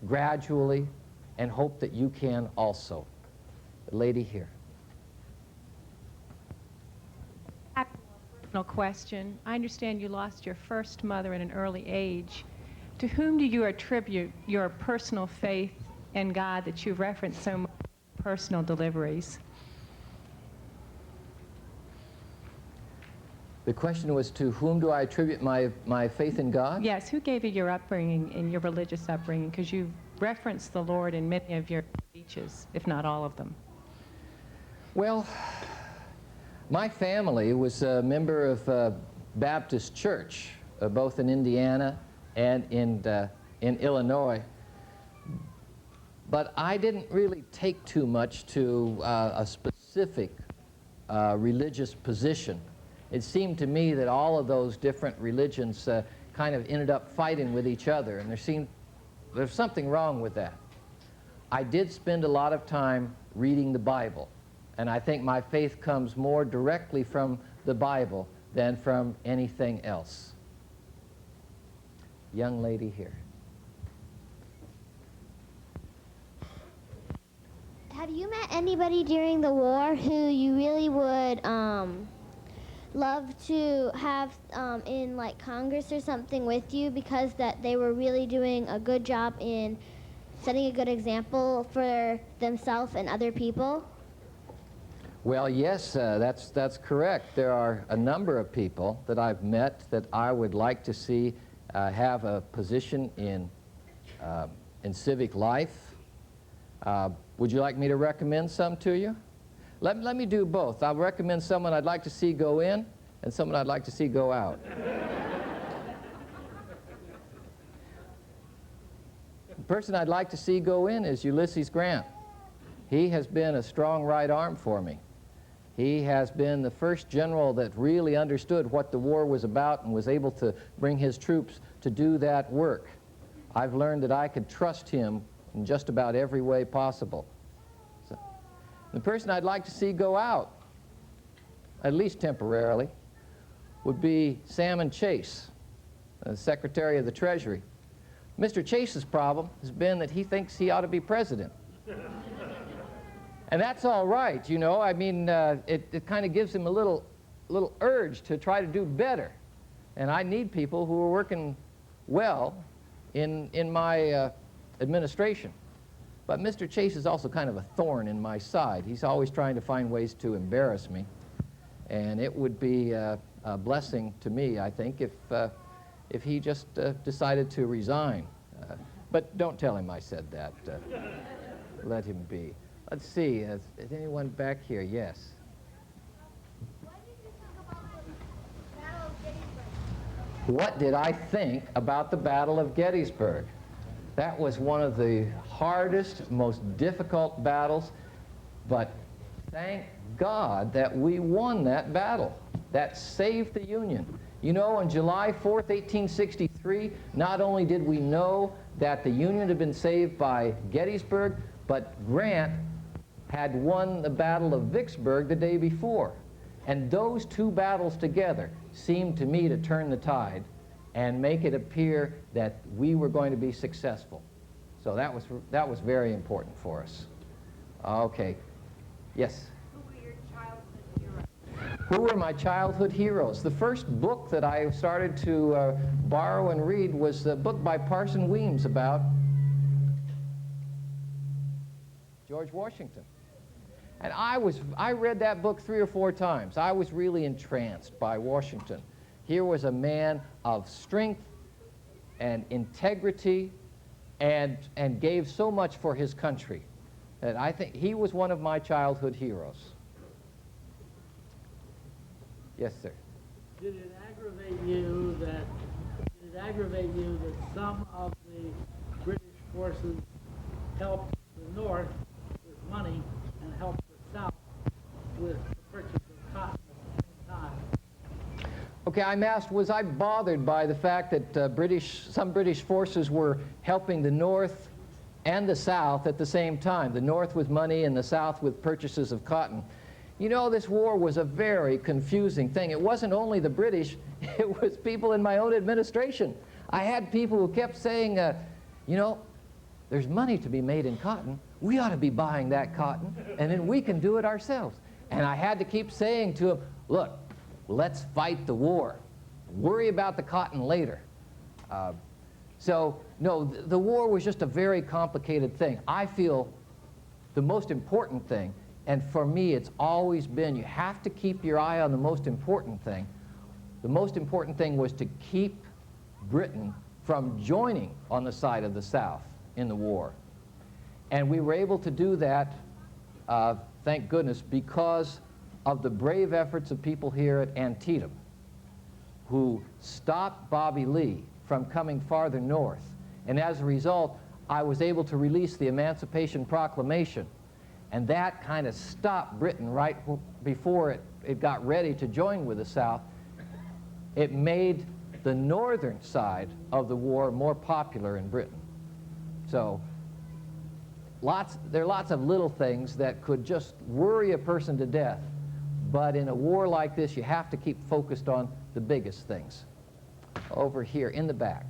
gradually, and hope that you can also. The lady here. Personal question. I understand you lost your first mother at an early age. To whom do you attribute your personal faith in God that you've referenced so much in personal deliveries? The question was, to whom do I attribute my faith in God? Yes, who gave you your upbringing and your religious upbringing? Because you've referenced the Lord in many of your speeches, if not all of them. Well, my family was a member of Baptist Church, both in Indiana and in Illinois. But I didn't really take too much to a specific religious position. It seemed to me that all of those different religions kind of ended up fighting with each other, and there's something wrong with that. I did spend a lot of time reading the Bible, and I think my faith comes more directly from the Bible than from anything else. Young lady here. Have you met anybody during the war who you really would love to have in like Congress or something with you because that they were really doing a good job in setting a good example for themselves and other people? Well, yes, that's correct. There are a number of people that I've met that I would like to see have a position in civic life. Would you like me to recommend some to you? Let me do both. I'll recommend someone I'd like to see go in and someone I'd like to see go out. The person I'd like to see go in is Ulysses Grant. He has been a strong right arm for me. He has been the first general that really understood what the war was about and was able to bring his troops to do that work. I've learned that I could trust him in just about every way possible. So, the person I'd like to see go out, at least temporarily, would be Salmon Chase, Secretary of the Treasury. Mr. Chase's problem has been that he thinks he ought to be president. And that's all right, you know. I mean, it kind of gives him a little urge to try to do better. And I need people who are working well in my administration. But Mr. Chase is also kind of a thorn in my side. He's always trying to find ways to embarrass me. And it would be a blessing to me, I think, if he just decided to resign. But don't tell him I said that. Let him be. Let's see, is anyone back here? Yes. What did I think about the Battle of Gettysburg? That was one of the hardest, most difficult battles, but thank God that we won that battle. That saved the Union. You know, on July 4th, 1863, not only did we know that the Union had been saved by Gettysburg, but Grant had won the Battle of Vicksburg the day before. And those two battles together seemed to me to turn the tide. and make it appear that we were going to be successful. So that was very important for us. Okay. Yes? Who were your childhood heroes? Who were my childhood heroes? The first book that I started to borrow and read was the book by Parson Weems about George Washington. And I read that book 3 or 4 times. I was really entranced by Washington. Here was a man of strength and integrity and gave so much for his country that I think he was one of my childhood heroes. Yes, sir. Did it aggravate you that some of the British forces helped the North with money and helped the South with the purchase of cotton at the same time? Okay, I'm asked, was I bothered by the fact that some British forces were helping the North and the South at the same time? The North with money and the South with purchases of cotton. You know, this war was a very confusing thing. It wasn't only the British, it was people in my own administration. I had people who kept saying, you know, there's money to be made in cotton. We ought to be buying that cotton, and then we can do it ourselves. And I had to keep saying to them, look, let's fight the war. Worry about the cotton later. So, no, the war was just a very complicated thing. I feel the most important thing, and for me it's always been, you have to keep your eye on the most important thing. The most important thing was to keep Britain from joining on the side of the South in the war. And we were able to do that, thank goodness, because of the brave efforts of people here at Antietam who stopped Bobby Lee from coming farther north. And as a result, I was able to release the Emancipation Proclamation. And that kind of stopped Britain right before it got ready to join with the South. It made the northern side of the war more popular in Britain. So there are lots of little things that could just worry a person to death. But in a war like this, you have to keep focused on the biggest things. Over here in the back.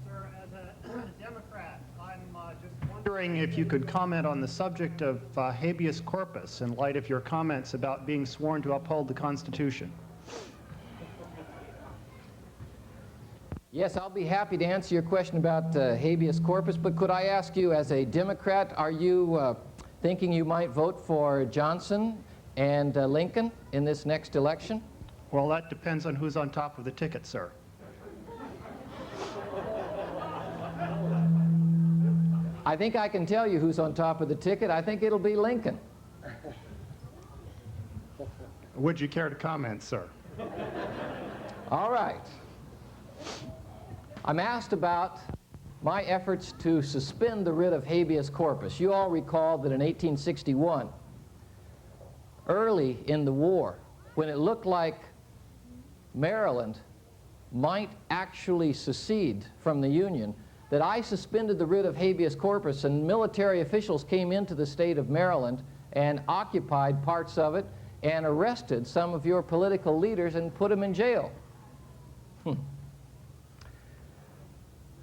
Sir, as a Democrat, I'm just wondering if you could comment on the subject of habeas corpus in light of your comments about being sworn to uphold the Constitution. Yes, I'll be happy to answer your question about habeas corpus, but could I ask you, as a Democrat, are you thinking you might vote for Johnson and Lincoln in this next election? Well, that depends on who's on top of the ticket, sir. I think I can tell you who's on top of the ticket. I think it'll be Lincoln. Would you care to comment, sir? All right. I'm asked about my efforts to suspend the writ of habeas corpus. You all recall that in 1861, early in the war, when it looked like Maryland might actually secede from the Union, that I suspended the writ of habeas corpus, and military officials came into the state of Maryland and occupied parts of it and arrested some of your political leaders and put them in jail.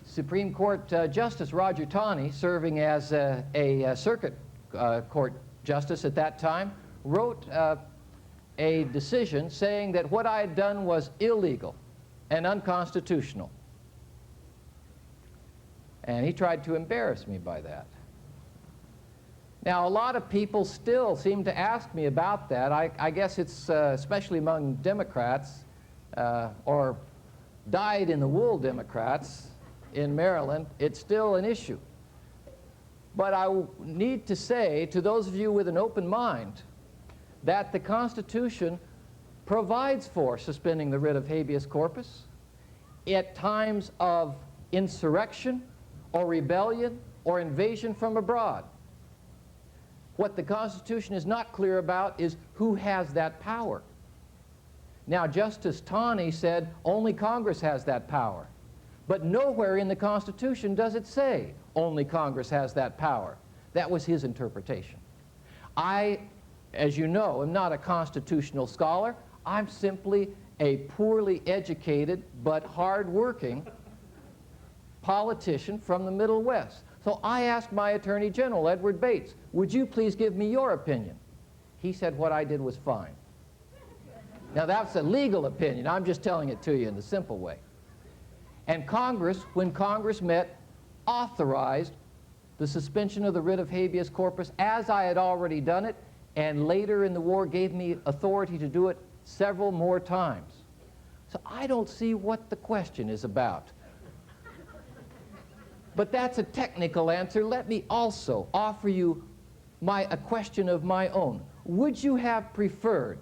Supreme Court Justice Roger Taney, serving as a circuit court justice at that time, wrote a decision saying that what I had done was illegal and unconstitutional. And he tried to embarrass me by that. Now, a lot of people still seem to ask me about that. I guess it's, especially among Democrats, or dyed-in-the-wool Democrats in Maryland, it's still an issue. But I need to say to those of you with an open mind that the Constitution provides for suspending the writ of habeas corpus at times of insurrection or rebellion or invasion from abroad. What the Constitution is not clear about is who has that power. Now, Justice Taney said only Congress has that power. But nowhere in the Constitution does it say only Congress has that power. That was his interpretation. I, as you know, am not a constitutional scholar. I'm simply a poorly educated but hard-working politician from the Middle West. So I asked my Attorney General, Edward Bates, would you please give me your opinion? He said what I did was fine. Now that's a legal opinion. I'm just telling it to you in the simple way. And Congress, when Congress met, authorized the suspension of the writ of habeas corpus as I had already done it, and later in the war gave me authority to do it several more times. So I don't see what the question is about. But that's a technical answer. Let me also offer you a question of my own. Would you have preferred,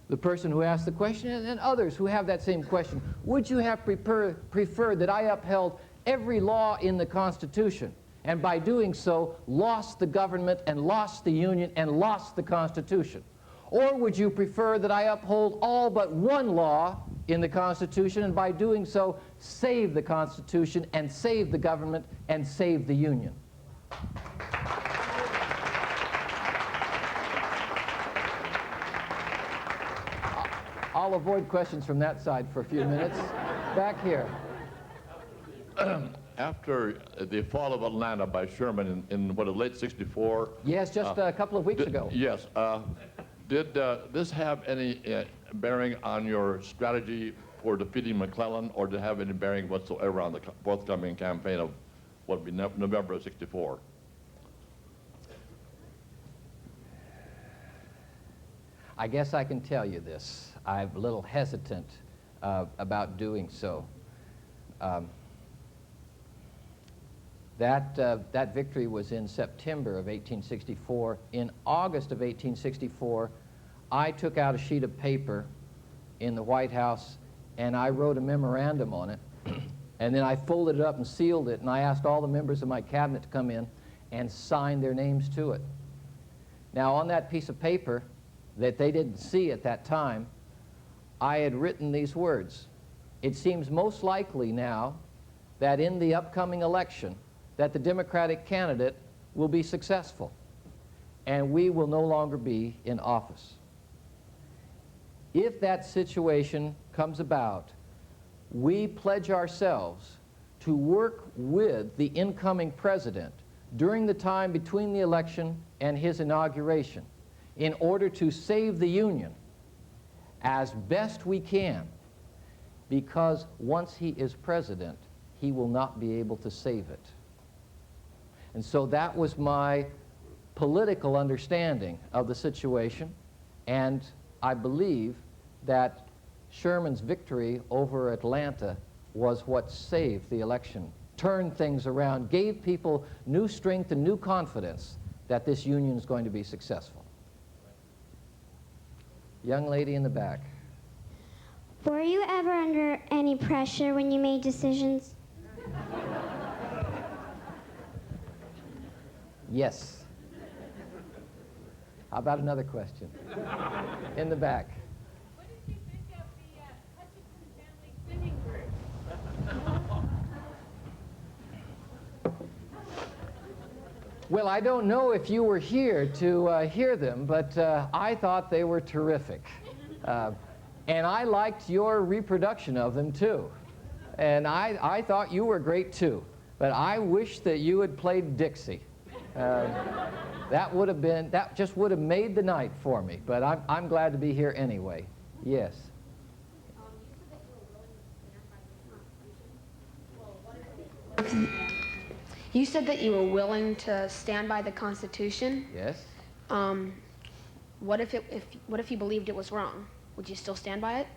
the person who asked the question and others who have that same question, would you have preferred that I upheld every law in the Constitution, and by doing so lost the government and lost the Union and lost the Constitution? Or would you prefer that I uphold all but one law in the Constitution, and by doing so save the Constitution and save the government and save the Union? I'll avoid questions from that side for a few minutes. Back here. After the fall of Atlanta by Sherman in what, late '64? Yes, just a couple of weeks ago. Yes. Did this have any bearing on your strategy for defeating McClellan, or did it have any bearing whatsoever on the forthcoming campaign of what would be November of '64? I guess I can tell you this. I'm a little hesitant about doing so. That victory was in September of 1864. In August of 1864, I took out a sheet of paper in the White House and I wrote a memorandum on it. And then I folded it up and sealed it, and I asked all the members of my cabinet to come in and sign their names to it. Now, on that piece of paper that they didn't see at that time, I had written these words: "It seems most likely now that in the upcoming election that the Democratic candidate will be successful, and we will no longer be in office. If that situation comes about, we pledge ourselves to work with the incoming president during the time between the election and his inauguration in order to save the Union as best we can, because once he is president, he will not be able to save it." And so that was my political understanding of the situation, and I believe that Sherman's victory over Atlanta was what saved the election, turned things around, gave people new strength and new confidence that this union is going to be successful. Young lady in the back. Were you ever under any pressure when you made decisions? Yes. How about another question? In the back. What did you think of the Hutchinson Family Singing Group? Well, I don't know if you were here to hear them, but I thought they were terrific. And I liked your reproduction of them, too. And I thought you were great, too. But I wish that you had played Dixie. That just would have made the night for me. But I'm glad to be here anyway. Yes. You said that you were willing to stand by the Constitution. Yes. What if you believed it was wrong? Would you still stand by it?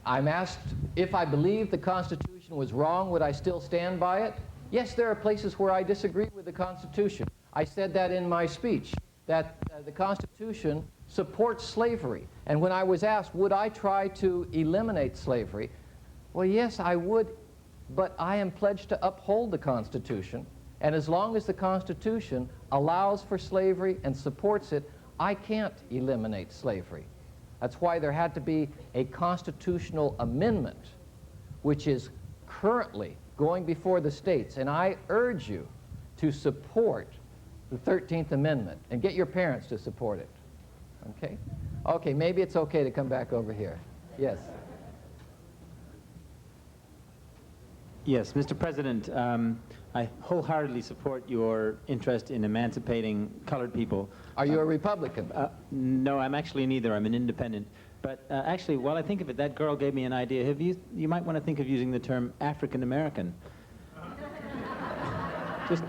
I'm asked if I believed the Constitution was wrong, would I still stand by it? Yes, there are places where I disagree with the Constitution. I said that in my speech, that the Constitution supports slavery. And when I was asked, would I try to eliminate slavery? Well, yes, I would, but I am pledged to uphold the Constitution. And as long as the Constitution allows for slavery and supports it, I can't eliminate slavery. That's why there had to be a constitutional amendment, which is currently going before the states. And I urge you to support the 13th Amendment and get your parents to support it. Okay? Okay, maybe it's okay to come back over here. Yes. Yes, Mr. President, I wholeheartedly support your interest in emancipating colored people. Are you a Republican? No, I'm actually neither. I'm an independent. But actually, while I think of it, that girl gave me an idea. You might want to think of using the term African American.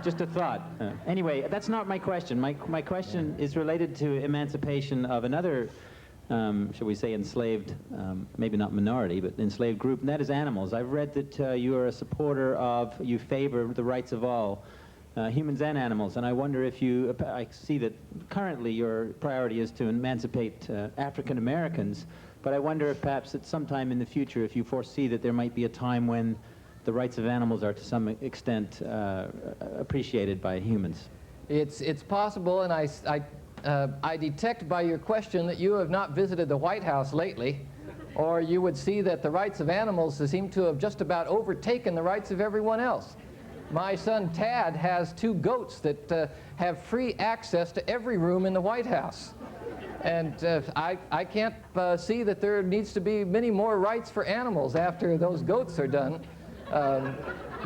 Just a thought. Anyway, that's not my question. My question is related to emancipation of another, shall we say, enslaved, maybe not minority, but enslaved group, and that is animals. I've read that you are a supporter of, you favor the rights of all, humans and animals, and I wonder if you, I see that currently your priority is to emancipate African Americans, but I wonder if perhaps at some time in the future, if you foresee that there might be a time when the rights of animals are to some extent appreciated by humans. It's possible, and I detect by your question that you have not visited the White House lately, or you would see that the rights of animals seem to have just about overtaken the rights of everyone else. My son Tad has 2 goats that have free access to every room in the White House. And I can't see that there needs to be many more rights for animals after those goats are done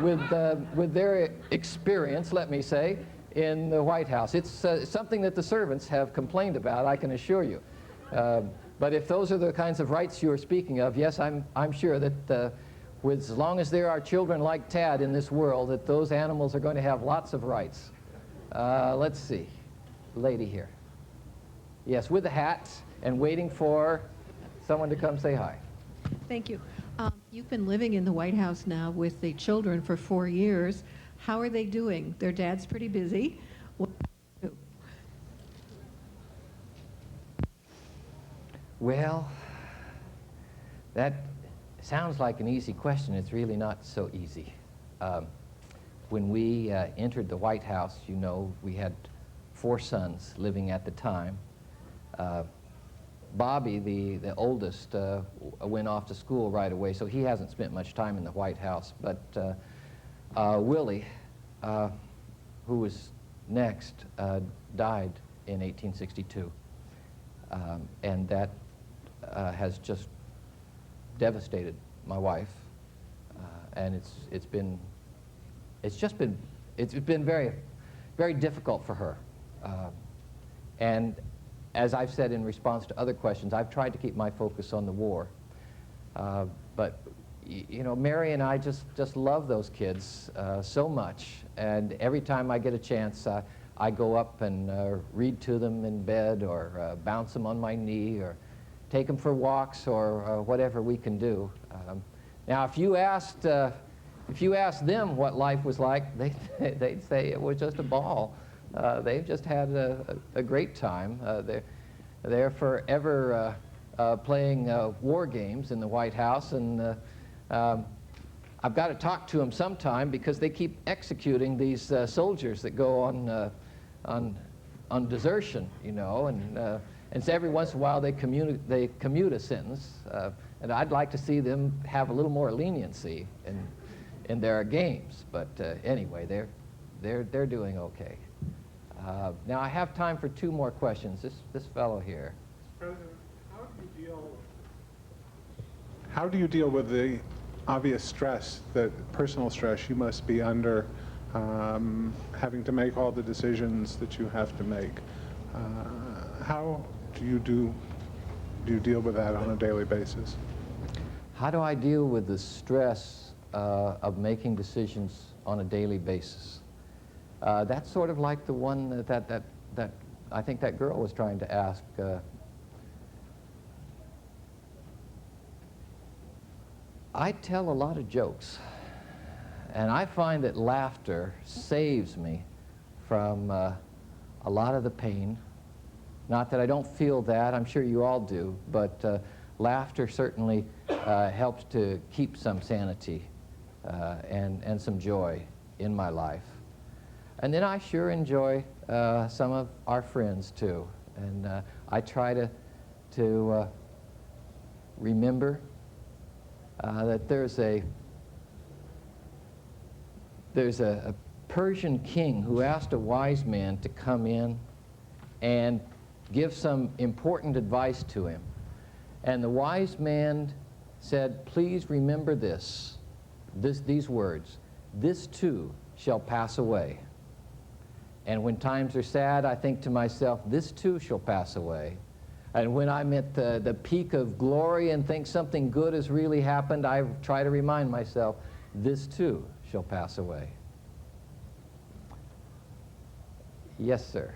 with their experience, let me say, in the White House. It's something that the servants have complained about, I can assure you. But if those are the kinds of rights you are speaking of, yes, I'm sure that as long as there are children like Tad in this world, that those animals are going to have lots of rights. Let's see. Lady here. Yes, with the hat and waiting for someone to come say hi. Thank you. You've been living in the White House now with the children for 4 years. How are they doing? Their dad's pretty busy. Well, that sounds like an easy question. It's really not so easy. When we entered the White House, you know, we had 4 sons living at the time. Bobby, the oldest, went off to school right away, so he hasn't spent much time in the White House. But Willie, who was next, died in 1862. And that has just devastated my wife. And it's been very, very difficult for her. And as I've said in response to other questions, I've tried to keep my focus on the war. But you know, Mary and I just love those kids so much. And every time I get a chance, I go up and read to them in bed, or bounce them on my knee, or take them for walks, or whatever we can do. Now, if you asked them what life was like, they'd say it was just a ball. They've just had a great time. They're forever playing war games in the White House, and I've got to talk to them sometime because they keep executing these soldiers that go on desertion, you know, and so every once in a while they commute a sentence, and I'd like to see them have a little more leniency in their games. But anyway, they're doing okay. Now I have time for 2 more questions. This fellow here. President, how do you deal with the obvious stress, the personal stress you must be under, having to make all the decisions that you have to make? How do you deal with that on a daily basis? How do I deal with the stress of making decisions on a daily basis? That's sort of like the one that I think that girl was trying to ask. I tell a lot of jokes, and I find that laughter saves me from a lot of the pain. Not that I don't feel that, I'm sure you all do, but laughter certainly helps to keep some sanity and some joy in my life. And then I sure enjoy some of our friends too, and I try to remember that there's a Persian king who asked a wise man to come in and give some important advice to him. And the wise man said, please remember these words, this too shall pass away. And when times are sad, I think to myself, this too shall pass away. And when I'm at the peak of glory and think something good has really happened, I try to remind myself, this too shall pass away. Yes, sir.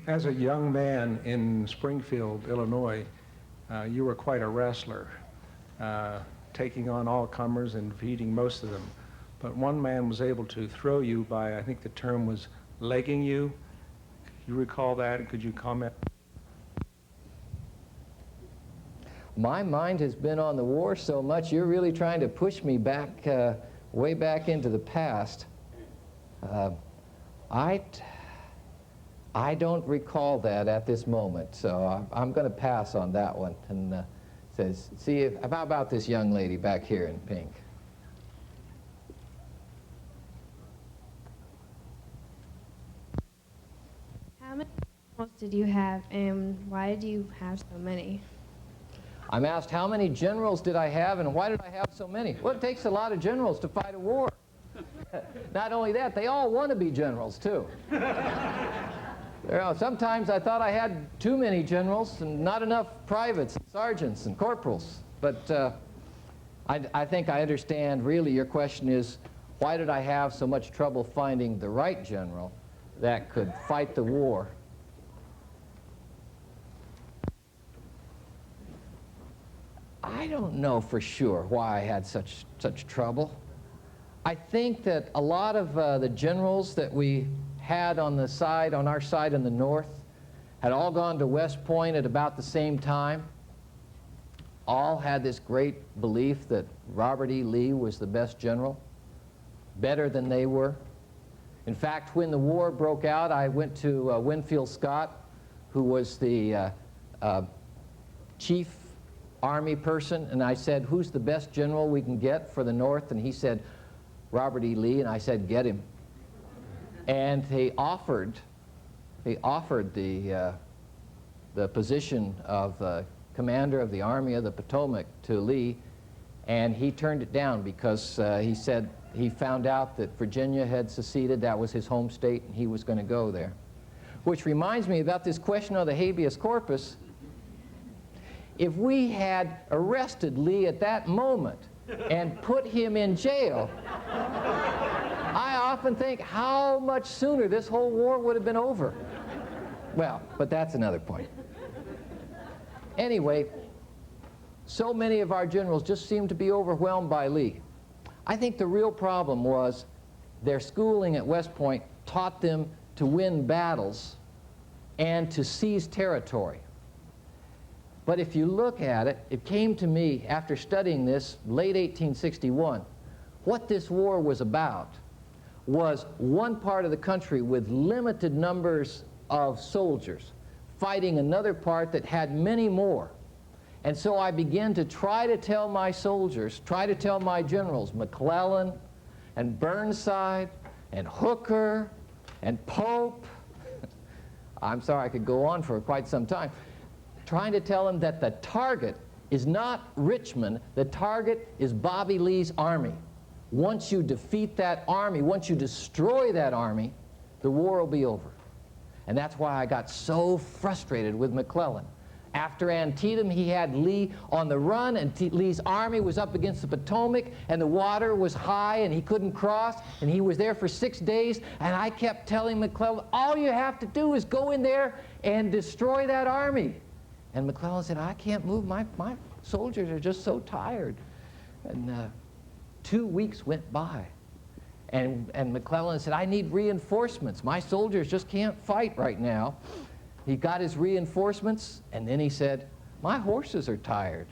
As a young man in Springfield, Illinois, you were quite a wrestler, taking on all comers and defeating most of them. But one man was able to throw you by, I think the term was legging you. You recall that? Could you comment? My mind has been on the war so much, you're really trying to push me back, way back into the past. I don't recall that at this moment, so I'm going to pass on that one. And says, see, how about this young lady back here in pink? How many generals did you have, and why did you have so many? I'm asked, how many generals did I have, and why did I have so many? Well, it takes a lot of generals to fight a war. Not only that, they all want to be generals, too. Sometimes I thought I had too many generals and not enough privates, and sergeants, and corporals. But I think I understand, really, your question is, why did I have so much trouble finding the right general that could fight the war? I don't know for sure why I had such trouble. I think that a lot of the generals that we had on our side in the north, had all gone to West Point at about the same time. All had this great belief that Robert E. Lee was the best general, better than they were. In fact, when the war broke out, I went to Winfield Scott, who was the chief Army person, and I said, who's the best general we can get for the North? And he said, Robert E. Lee, and I said, get him. And he offered the position of commander of the Army of the Potomac to Lee, and he turned it down because he said he found out that Virginia had seceded. That was his home state, and he was going to go there. Which reminds me about this question of the habeas corpus. If we had arrested Lee at that moment and put him in jail, I often think how much sooner this whole war would have been over. Well, but that's another point. Anyway, so many of our generals just seemed to be overwhelmed by Lee. I think the real problem was their schooling at West Point taught them to win battles and to seize territory. But if you look at it, it came to me after studying this late 1861, what this war was about was one part of the country with limited numbers of soldiers fighting another part that had many more. And so I began to try to tell my soldiers, try to tell my generals, McClellan and Burnside and Hooker and Pope, I'm sorry, I could go on for quite some time, trying to tell them that the target is not Richmond, the target is Bobby Lee's army. Once you defeat that army, once you destroy that army, the war will be over. And that's why I got so frustrated with McClellan. After Antietam, he had Lee on the run, and Lee's army was up against the Potomac, and the water was high, and he couldn't cross, and he was there for 6 days, and I kept telling McClellan, all you have to do is go in there and destroy that army. And McClellan said, I can't move, my soldiers are just so tired. And 2 weeks went by, and McClellan said, I need reinforcements. My soldiers just can't fight right now. He got his reinforcements, and then he said, my horses are tired.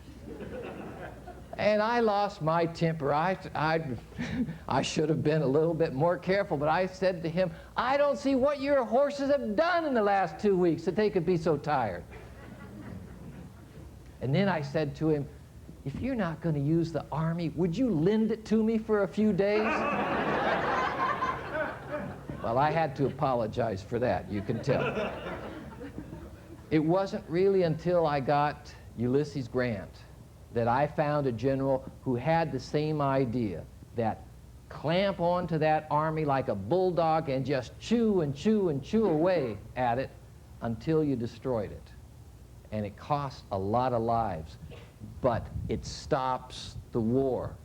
And I lost my temper. I should have been a little bit more careful, but I said to him, I don't see what your horses have done in the last 2 weeks that they could be so tired. And then I said to him, if you're not going to use the army, would you lend it to me for a few days? Well, I had to apologize for that, you can tell. It wasn't really until I got Ulysses Grant that I found a general who had the same idea, that clamp onto that army like a bulldog and just chew and chew and chew away at it until you destroyed it. And it cost a lot of lives, but it stops the war.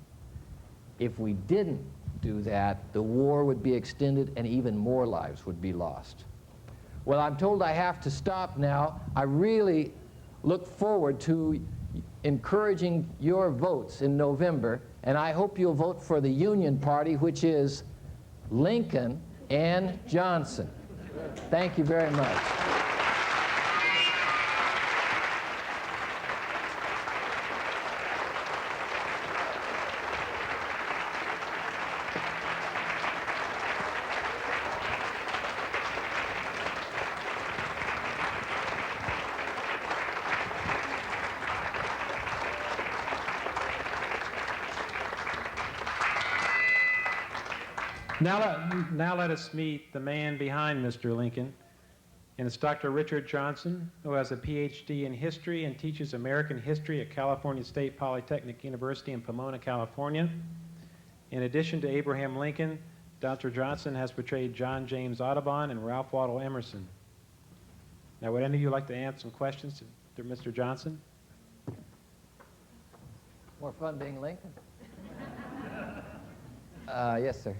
If we didn't do that, the war would be extended and even more lives would be lost. Well, I'm told I have to stop now. I really look forward to encouraging your votes in November, and I hope you'll vote for the Union Party, which is Lincoln and Johnson. Thank you very much. Now let us meet the man behind Mr. Lincoln, and it's Dr. Richard Johnson, who has a PhD in history and teaches American history at California State Polytechnic University in Pomona, California. In addition to Abraham Lincoln, Dr. Johnson has portrayed John James Audubon and Ralph Waldo Emerson. Now, would any of you like to answer some questions to Mr. Johnson? More fun being Lincoln? Yes, sir.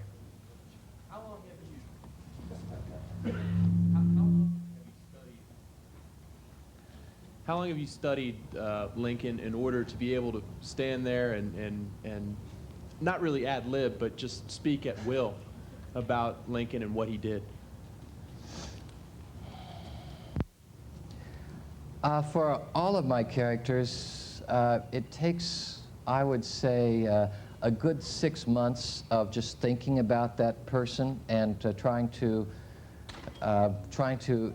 How long have you studied Lincoln in order to be able to stand there and not really ad lib, but just speak at will about Lincoln and what he did? For all of my characters, it takes, I would say, a good 6 months of just thinking about that person and trying to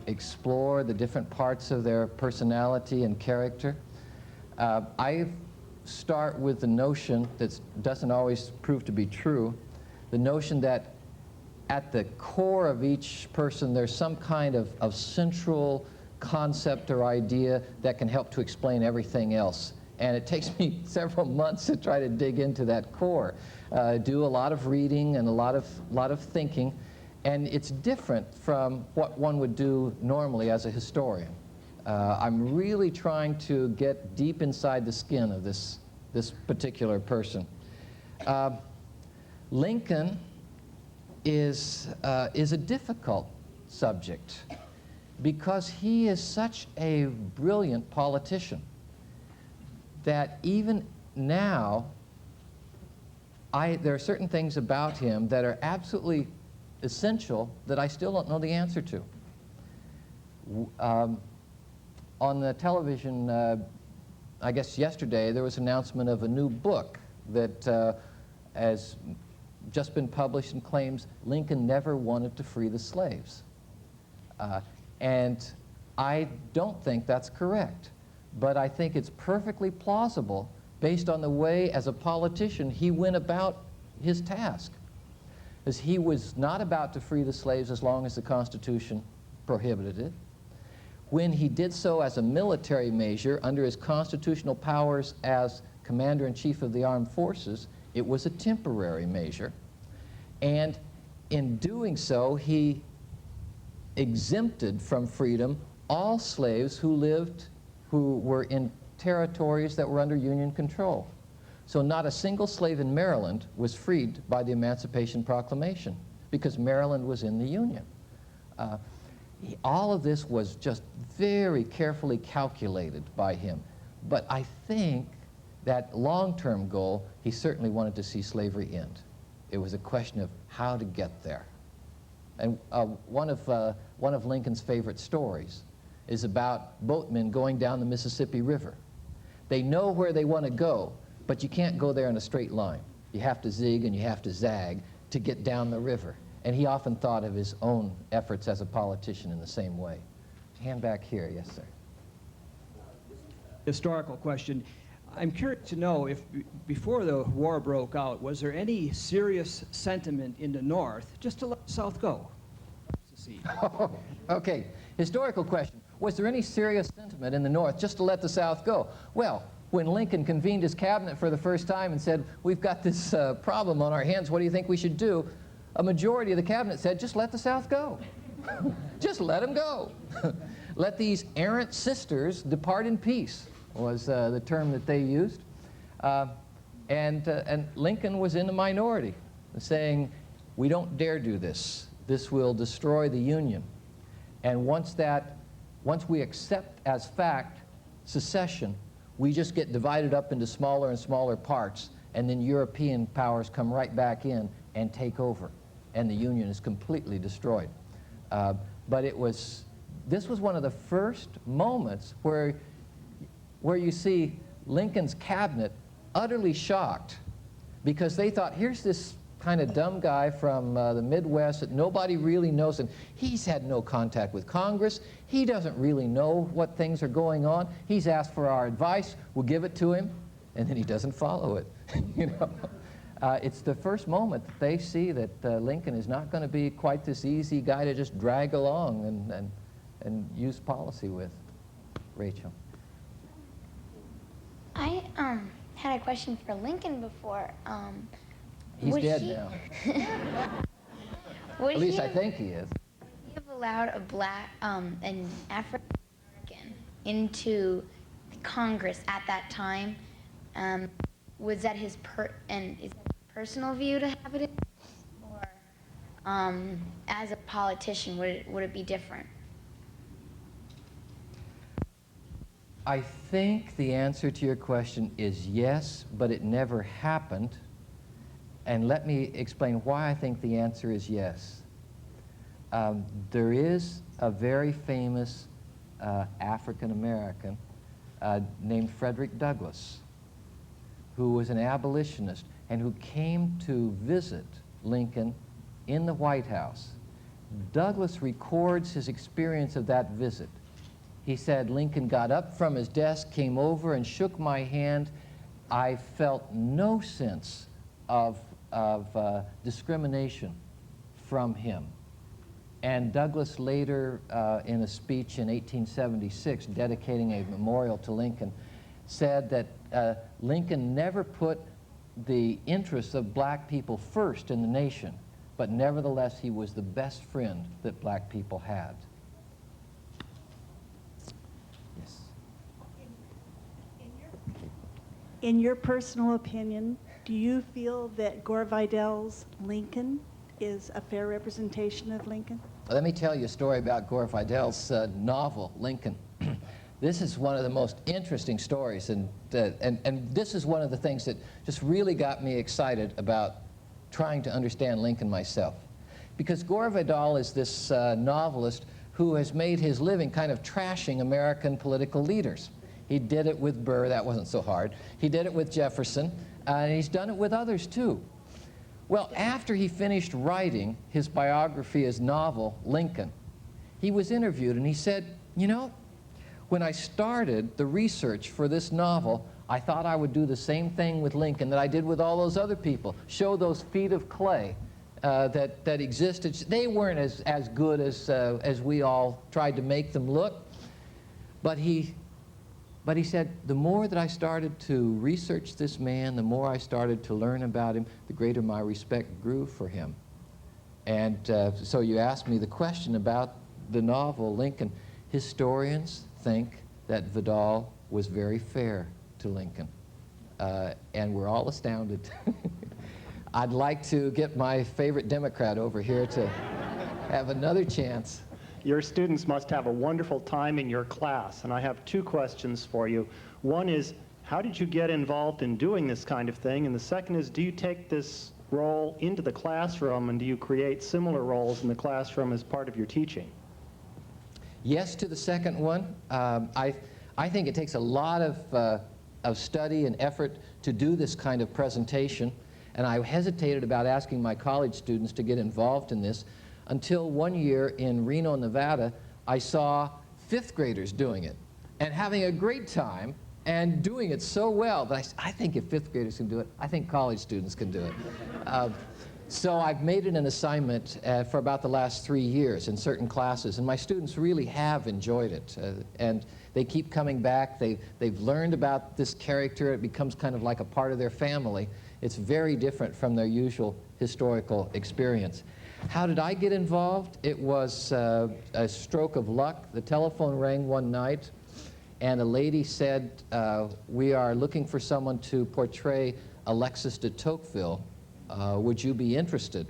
explore the different parts of their personality and character. I start with the notion that doesn't always prove to be true, the notion that at the core of each person there's some kind of central concept or idea that can help to explain everything else. And it takes me several months to try to dig into that core. Do a lot of reading and a lot of thinking. And it's different from what one would do normally as a historian. I'm really trying to get deep inside the skin of this particular person. Lincoln is a difficult subject because he is such a brilliant politician that even now, there are certain things about him that are absolutely essential that I still don't know the answer to. On the television, I guess yesterday, there was an announcement of a new book that has just been published and claims Lincoln never wanted to free the slaves. And I don't think that's correct, but I think it's perfectly plausible based on the way, as a politician, he went about his task. As he was not about to free the slaves as long as the Constitution prohibited it. When he did so as a military measure under his constitutional powers as Commander-in-Chief of the Armed Forces, it was a temporary measure. And in doing so, he exempted from freedom all slaves who were in territories that were under Union control. So not a single slave in Maryland was freed by the Emancipation Proclamation because Maryland was in the Union. All of this was just very carefully calculated by him. But I think that long-term goal, he certainly wanted to see slavery end. It was a question of how to get there. And one of Lincoln's favorite stories is about boatmen going down the Mississippi River. They know where they want to go, but you can't go there in a straight line. You have to zig and you have to zag to get down the river. And he often thought of his own efforts as a politician in the same way. Hand back here, yes, sir. Historical question. I'm curious to know if before the war broke out, was there any serious sentiment in the North just to let the South go? secede. Okay, historical question. Was there any serious sentiment in the North just to let the South go? Well, when Lincoln convened his cabinet for the first time and said, we've got this problem on our hands, what do you think we should do? A majority of the cabinet said, just let the South go. Just let them go. Let these errant sisters depart in peace, was the term that they used. And Lincoln was in the minority, saying, we don't dare do this. This will destroy the Union. And once we accept as fact secession, we just get divided up into smaller and smaller parts, and then European powers come right back in and take over, and the Union is completely destroyed. But this was one of the first moments where you see Lincoln's cabinet utterly shocked, because they thought, here's this kind of dumb guy from the Midwest that nobody really knows, and he's had no contact with Congress. He doesn't really know what things are going on. He's asked for our advice. We'll give it to him, and then he doesn't follow it. You know, it's the first moment that they see that Lincoln is not going to be quite this easy guy to just drag along and use policy with. Rachel. I had a question for Lincoln before. He's dead now. At least I think he is. Would he have allowed a black, an African American into Congress at that time? Was that his is that his personal view to have it in? Or as a politician, would it be different? I think the answer to your question is yes, but it never happened. And let me explain why I think the answer is yes. There is a very famous African American named Frederick Douglass, who was an abolitionist and who came to visit Lincoln in the White House. Douglass records his experience of that visit. He said, Lincoln got up from his desk, came over and shook my hand. I felt no sense of discrimination from him. And Douglass later, in a speech in 1876, dedicating a memorial to Lincoln, said that Lincoln never put the interests of black people first in the nation, but nevertheless he was the best friend that black people had. Yes. In your personal opinion, do you feel that Gore Vidal's Lincoln is a fair representation of Lincoln? Let me tell you a story about Gore Vidal's novel, Lincoln. This is one of the most interesting stories, and this is one of the things that just really got me excited about trying to understand Lincoln myself. Because Gore Vidal is this novelist who has made his living kind of trashing American political leaders. He did it with Burr, that wasn't so hard. He did it with Jefferson, and he's done it with others too. Well, after he finished writing his biography, his novel, Lincoln, he was interviewed and he said, you know, when I started the research for this novel, I thought I would do the same thing with Lincoln that I did with all those other people, show those feet of clay that existed. They weren't as good as we all tried to make them look, but he said, the more that I started to research this man, the more I started to learn about him, the greater my respect grew for him. And so you asked me the question about the novel, Lincoln. Historians think that Vidal was very fair to Lincoln, and we're all astounded. I'd like to get my favorite Democrat over here to have another chance. Your students must have a wonderful time in your class, and I have two questions for you. One is, how did you get involved in doing this kind of thing? And the second is, do you take this role into the classroom, and do you create similar roles in the classroom as part of your teaching? Yes to the second one. I think it takes a lot of study and effort to do this kind of presentation, and I hesitated about asking my college students to get involved in this until one year in Reno, Nevada, I saw fifth graders doing it and having a great time and doing it so well that I think if fifth graders can do it, I think college students can do it. So I've made it an assignment for about the last 3 years in certain classes, and my students really have enjoyed it. And they keep coming back. They've learned about this character. It becomes kind of like a part of their family. It's very different from their usual historical experience. How did I get involved? It was a stroke of luck. The telephone rang one night, and a lady said, we are looking for someone to portray Alexis de Tocqueville. Would you be interested?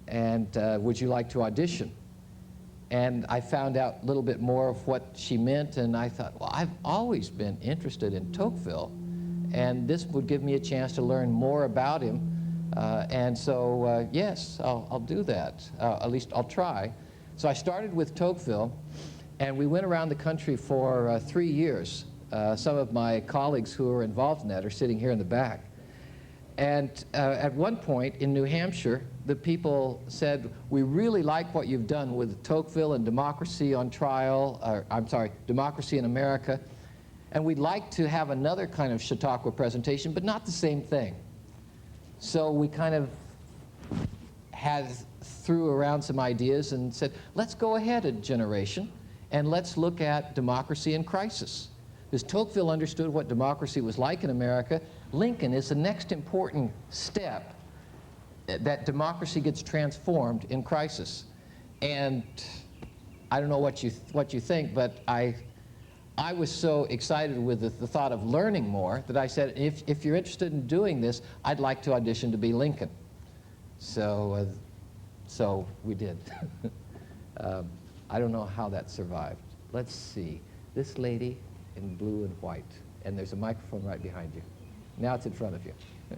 And would you like to audition? And I found out a little bit more of what she meant, and I thought, well, I've always been interested in Tocqueville, and this would give me a chance to learn more about him. And so, yes, I'll do that. At least I'll try. So I started with Tocqueville, and we went around the country for 3 years. Some of my colleagues who are involved in that are sitting here in the back. And at one point in New Hampshire, the people said, we really like what you've done with Tocqueville and Democracy on Trial, or, I'm sorry, Democracy in America, and we'd like to have another kind of Chautauqua presentation, but not the same thing. So we kind of threw around some ideas and said, let's go ahead a generation, and let's look at democracy in crisis. Because Tocqueville understood what democracy was like in America. Lincoln is the next important step that democracy gets transformed in crisis. And I don't know what you think, but I was so excited with the thought of learning more that I said, if you're interested in doing this, I'd like to audition to be Lincoln. So, so we did. I don't know how that survived. Let's see. This lady in blue and white, and there's a microphone right behind you. Now it's in front of you. I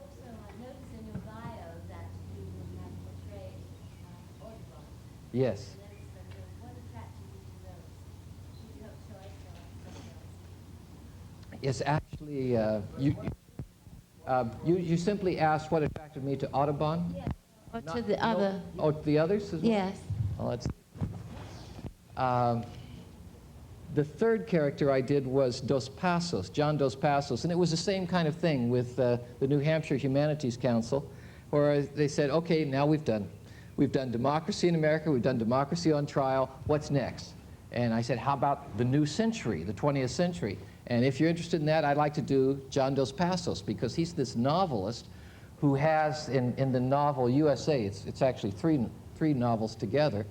also noticed in your bio that you have portrayed Audubon. Yes. What attracted you to those? Did you have a choice or something else? It's actually, you simply asked what attracted me to Audubon? Yes. Or to the other. Oh, the others as well? Yes. Well, let's the third character I did was Dos Passos, John Dos Passos, and it was the same kind of thing with the New Hampshire Humanities Council, where they said, okay, now we've done democracy in America, we've done democracy on trial, what's next? And I said, how about the new century, the 20th century? And if you're interested in that, I'd like to do John Dos Passos, because he's this novelist who has, in the novel USA, it's actually three novels together,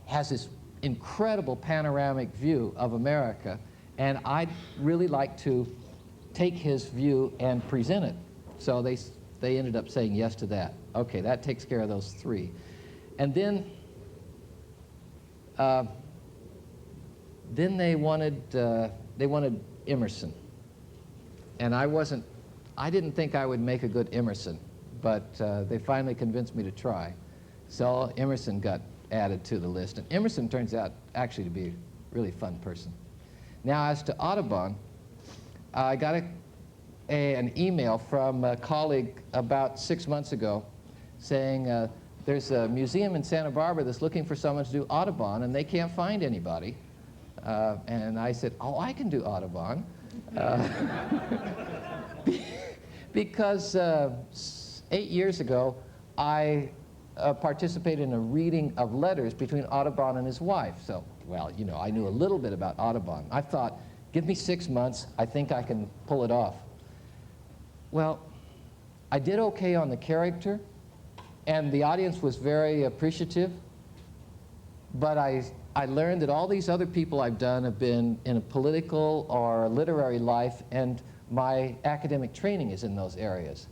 has this incredible panoramic view of America, and I'd really like to take his view and present it. So they ended up saying yes to that. Okay, that takes care of those three. And then they wanted Emerson. And I didn't think I would make a good Emerson, but they finally convinced me to try. So Emerson got added to the list. And Emerson turns out actually to be a really fun person. Now, as to Audubon, I got an email from a colleague about 6 months ago saying there's a museum in Santa Barbara that's looking for someone to do Audubon, and they can't find anybody. And I said, oh, I can do Audubon. Because 8 years ago, I participated in a reading of letters between Audubon and his wife. So, well, you know, I knew a little bit about Audubon. I thought, give me 6 months, I think I can pull it off. Well, I did okay on the character, and the audience was very appreciative, but I learned that all these other people I've done have been in a political or literary life, and my academic training is in those areas.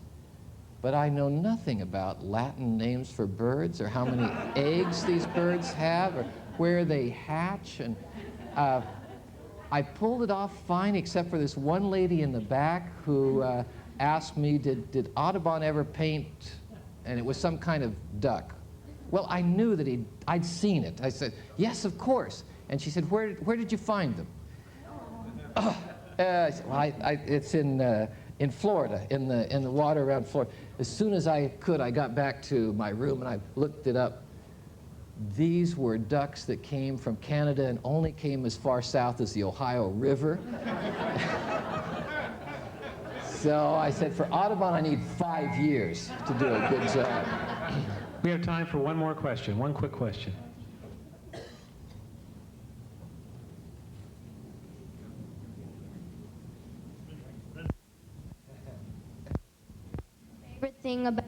But I know nothing about Latin names for birds, or how many eggs these birds have, or where they hatch. And I pulled it off fine, except for this one lady in the back who asked me, did Audubon ever paint, and it was some kind of duck. Well, I knew that I'd seen it. I said, yes, of course. And she said, where did you find them? I said, well, it's in Florida, in the water around Florida. As soon as I could, I got back to my room and I looked it up. These were ducks that came from Canada and only came as far south as the Ohio River. So I said, for Audubon, I need 5 years to do a good job. We have time for one more question, one quick question. Favorite thing about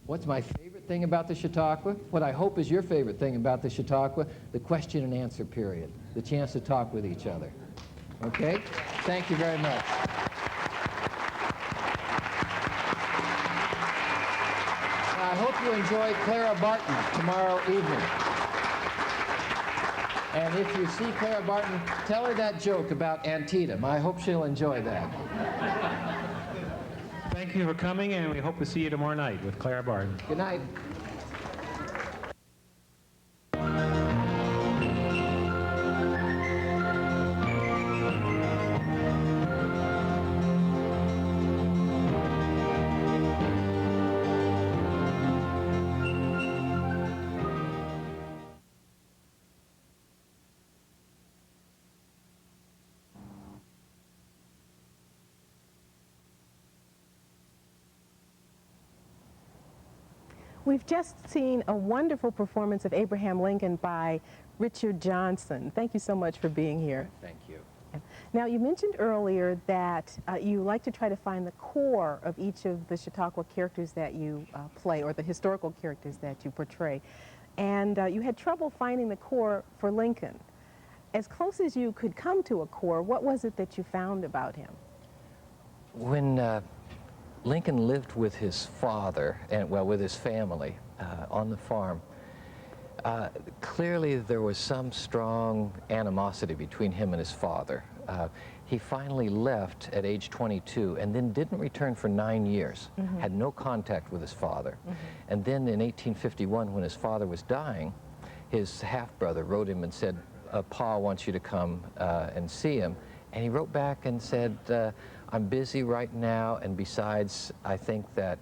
What's my favorite thing about the Chautauqua? What I hope is your favorite thing about the Chautauqua, the question and answer period, the chance to talk with each other. Okay? Thank you very much. I hope you enjoy Clara Barton tomorrow evening. And if you see Clara Barton, tell her that joke about Antietam. I hope she'll enjoy that. Thank you for coming, and we hope to see you tomorrow night with Clara Barton. Good night. We've just seen a wonderful performance of Abraham Lincoln by Richard Johnson. Thank you so much for being here. Thank you. Now, you mentioned earlier that you like to try to find the core of each of the Chautauqua characters that you play, or the historical characters that you portray. And you had trouble finding the core for Lincoln. As close as you could come to a core, what was it that you found about him? When Lincoln lived with his father, and well, with his family on the farm, clearly there was some strong animosity between him and his father. He finally left at age 22 and then didn't return for 9 years, had no contact with his father. And then in 1851, when his father was dying, his half-brother wrote him and said, Pa wants you to come and see him. And he wrote back and said, I'm busy right now, and besides, I think that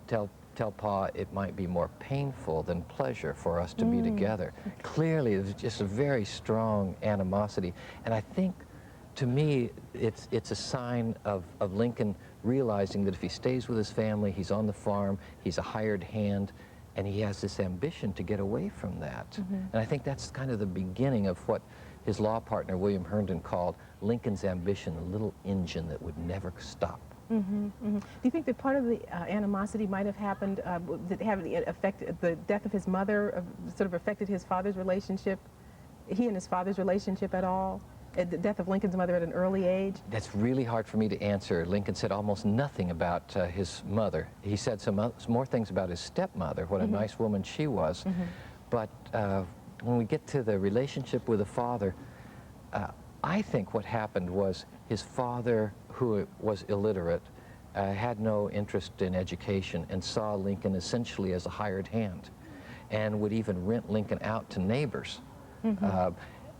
tell Pa it might be more painful than pleasure for us to be together. Clearly, there's just a very strong animosity, and I think, to me, it's a sign of Lincoln realizing that if he stays with his family, he's on the farm, he's a hired hand, and he has this ambition to get away from that. And I think that's kind of the beginning of what his law partner, William Herndon, called Lincoln's ambition, a little engine that would never stop. Do you think that part of the animosity might have happened, that have affected the death of his mother, sort of affected his father's relationship, he and his father's relationship at all? The death of Lincoln's mother at an early age? That's really hard for me to answer. Lincoln said almost nothing about his mother. He said some more things about his stepmother, what a nice woman she was. But when we get to the relationship with the father, I think what happened was his father, who was illiterate, had no interest in education and saw Lincoln essentially as a hired hand and would even rent Lincoln out to neighbors.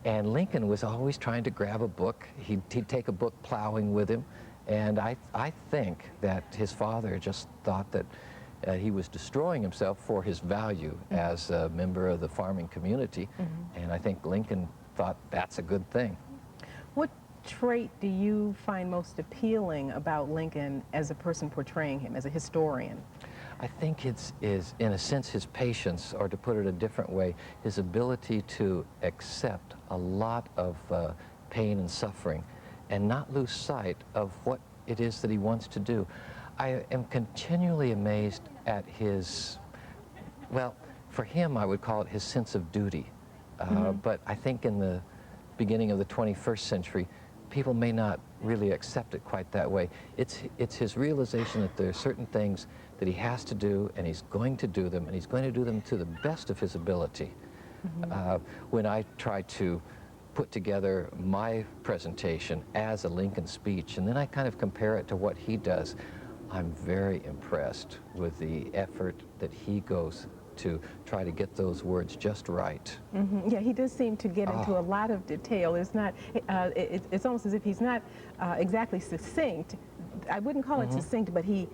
And Lincoln was always trying to grab a book. He'd take a book plowing with him. And I think that his father just thought that he was destroying himself for his value as a member of the farming community. And I think Lincoln thought that's a good thing. What trait do you find most appealing about Lincoln as a person portraying him, as a historian? I think it's in a sense, his patience, or to put it a different way, his ability to accept a lot of pain and suffering and not lose sight of what it is that he wants to do. I am continually amazed at his, well, for him I would call it his sense of duty. But I think in the beginning of the 21st century, people may not really accept it quite that way. It's his realization that there are certain things that he has to do, and he's going to do them, and he's going to do them to the best of his ability. When I try to put together my presentation as a Lincoln speech, and then I kind of compare it to what he does, I'm very impressed with the effort that he goes to try to get those words just right. Yeah, he does seem to get into a lot of detail. It's not, it's almost as if he's not exactly succinct. I wouldn't call it succinct, but he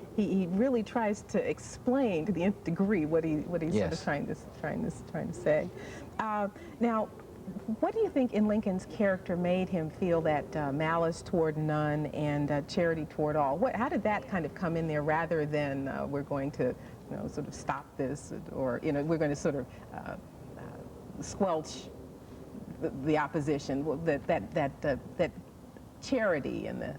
really tries to explain to the nth degree what he's sort of trying to say. Now, What do you think in Lincoln's character made him feel that malice toward none and charity toward all? How did that kind of come in there rather than we're going to, sort of stop this, or we're going to sort of squelch the opposition? That charity and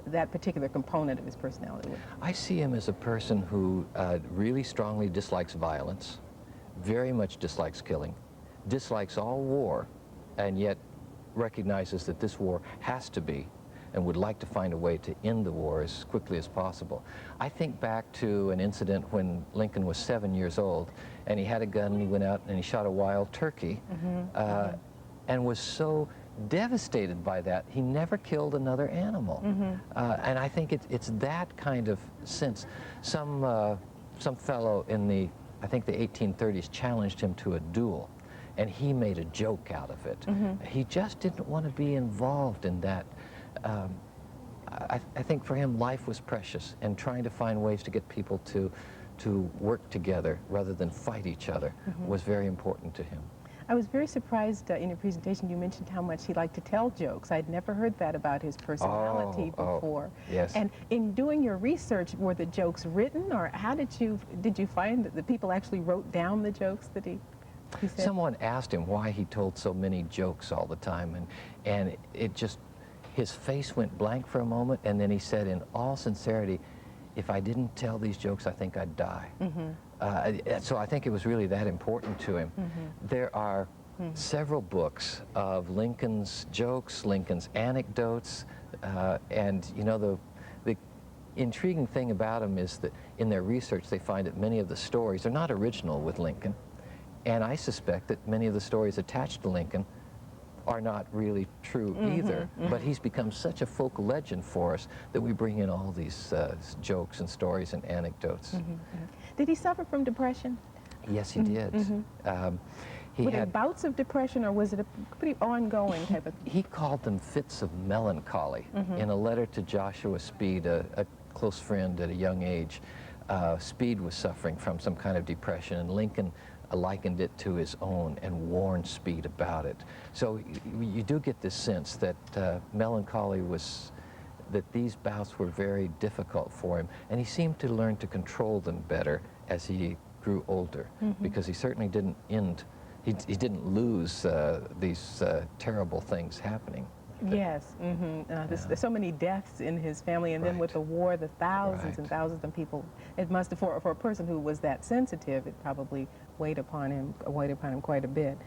that particular component of his personality. I see him as a person who really strongly dislikes violence, very much dislikes killing, dislikes all war, and yet recognizes that this war has to be, and would like to find a way to end the war as quickly as possible. I think back to an incident when Lincoln was 7 years old, and he had a gun, and he went out and he shot a wild turkey, and was so devastated by that, he never killed another animal. And I think it's that kind of sense. Some fellow in I think the 1830s challenged him to a duel, and he made a joke out of it. He just didn't want to be involved in that. I think for him, life was precious, and trying to find ways to get people to work together rather than fight each other was very important to him. I was very surprised in your presentation you mentioned how much he liked to tell jokes. I'd never heard that about his personality before. Yes. And in doing your research, were the jokes written, or how did you find that the people actually wrote down the jokes that he said? Someone asked him why he told so many jokes all the time, and it just, his face went blank for a moment, and then he said in all sincerity, if I didn't tell these jokes, I think I'd die. So I think it was really that important to him. There are several books of Lincoln's jokes, Lincoln's anecdotes, and the intriguing thing about them is that in their research they find that many of the stories are not original with Lincoln, and I suspect that many of the stories attached to Lincoln are not really true either. But he's become such a folk legend for us that we bring in all these jokes and stories and anecdotes. Did he suffer from depression? Yes, he did. Were there bouts of depression, or was it a pretty ongoing type of? He called them fits of melancholy. In a letter to Joshua Speed, a close friend at a young age, Speed was suffering from some kind of depression, and Lincoln likened it to his own and warned Speed about it. So you do get this sense that melancholy was, that these bouts were very difficult for him, and he seemed to learn to control them better as he grew older, because he certainly didn't he didn't lose these terrible things happening. Yes, there's so many deaths in his family, and then with the war, the thousands and thousands of people. It must have, for a person who was that sensitive, it probably weighed upon him quite a bit.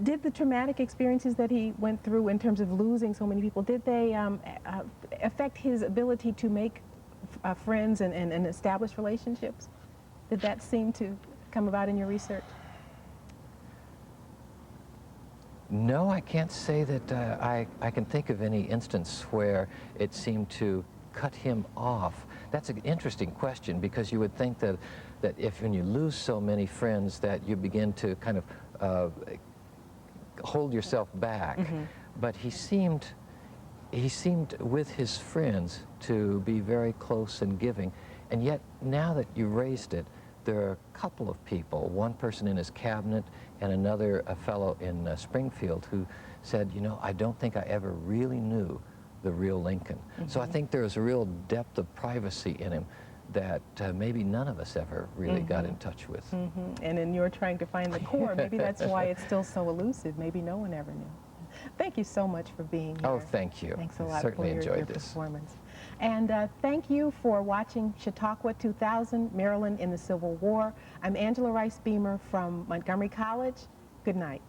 Did the traumatic experiences that he went through in terms of losing so many people, did they affect his ability to make friends and establish relationships? Did that seem to come about in your research? No, I can't say that I can think of any instance where it seemed to cut him off. That's an interesting question, because you would think that if when you lose so many friends that you begin to kind of hold yourself back. But he seemed with his friends to be very close and giving, and yet now that you raised it, there are a couple of people, one person in his cabinet and another, a fellow in Springfield, who said, I don't think I ever really knew the real Lincoln. So I think there's a real depth of privacy in him that maybe none of us ever really got in touch with. And in your trying to find the core, maybe that's why it's still so elusive. Maybe no one ever knew. Thank you so much for being here. Oh, thank you. Thanks a lot Certainly for enjoyed your this. performance. And thank you for watching Chautauqua 2000, Maryland in the Civil War. I'm Angela Rice Beamer from Montgomery College. Good night.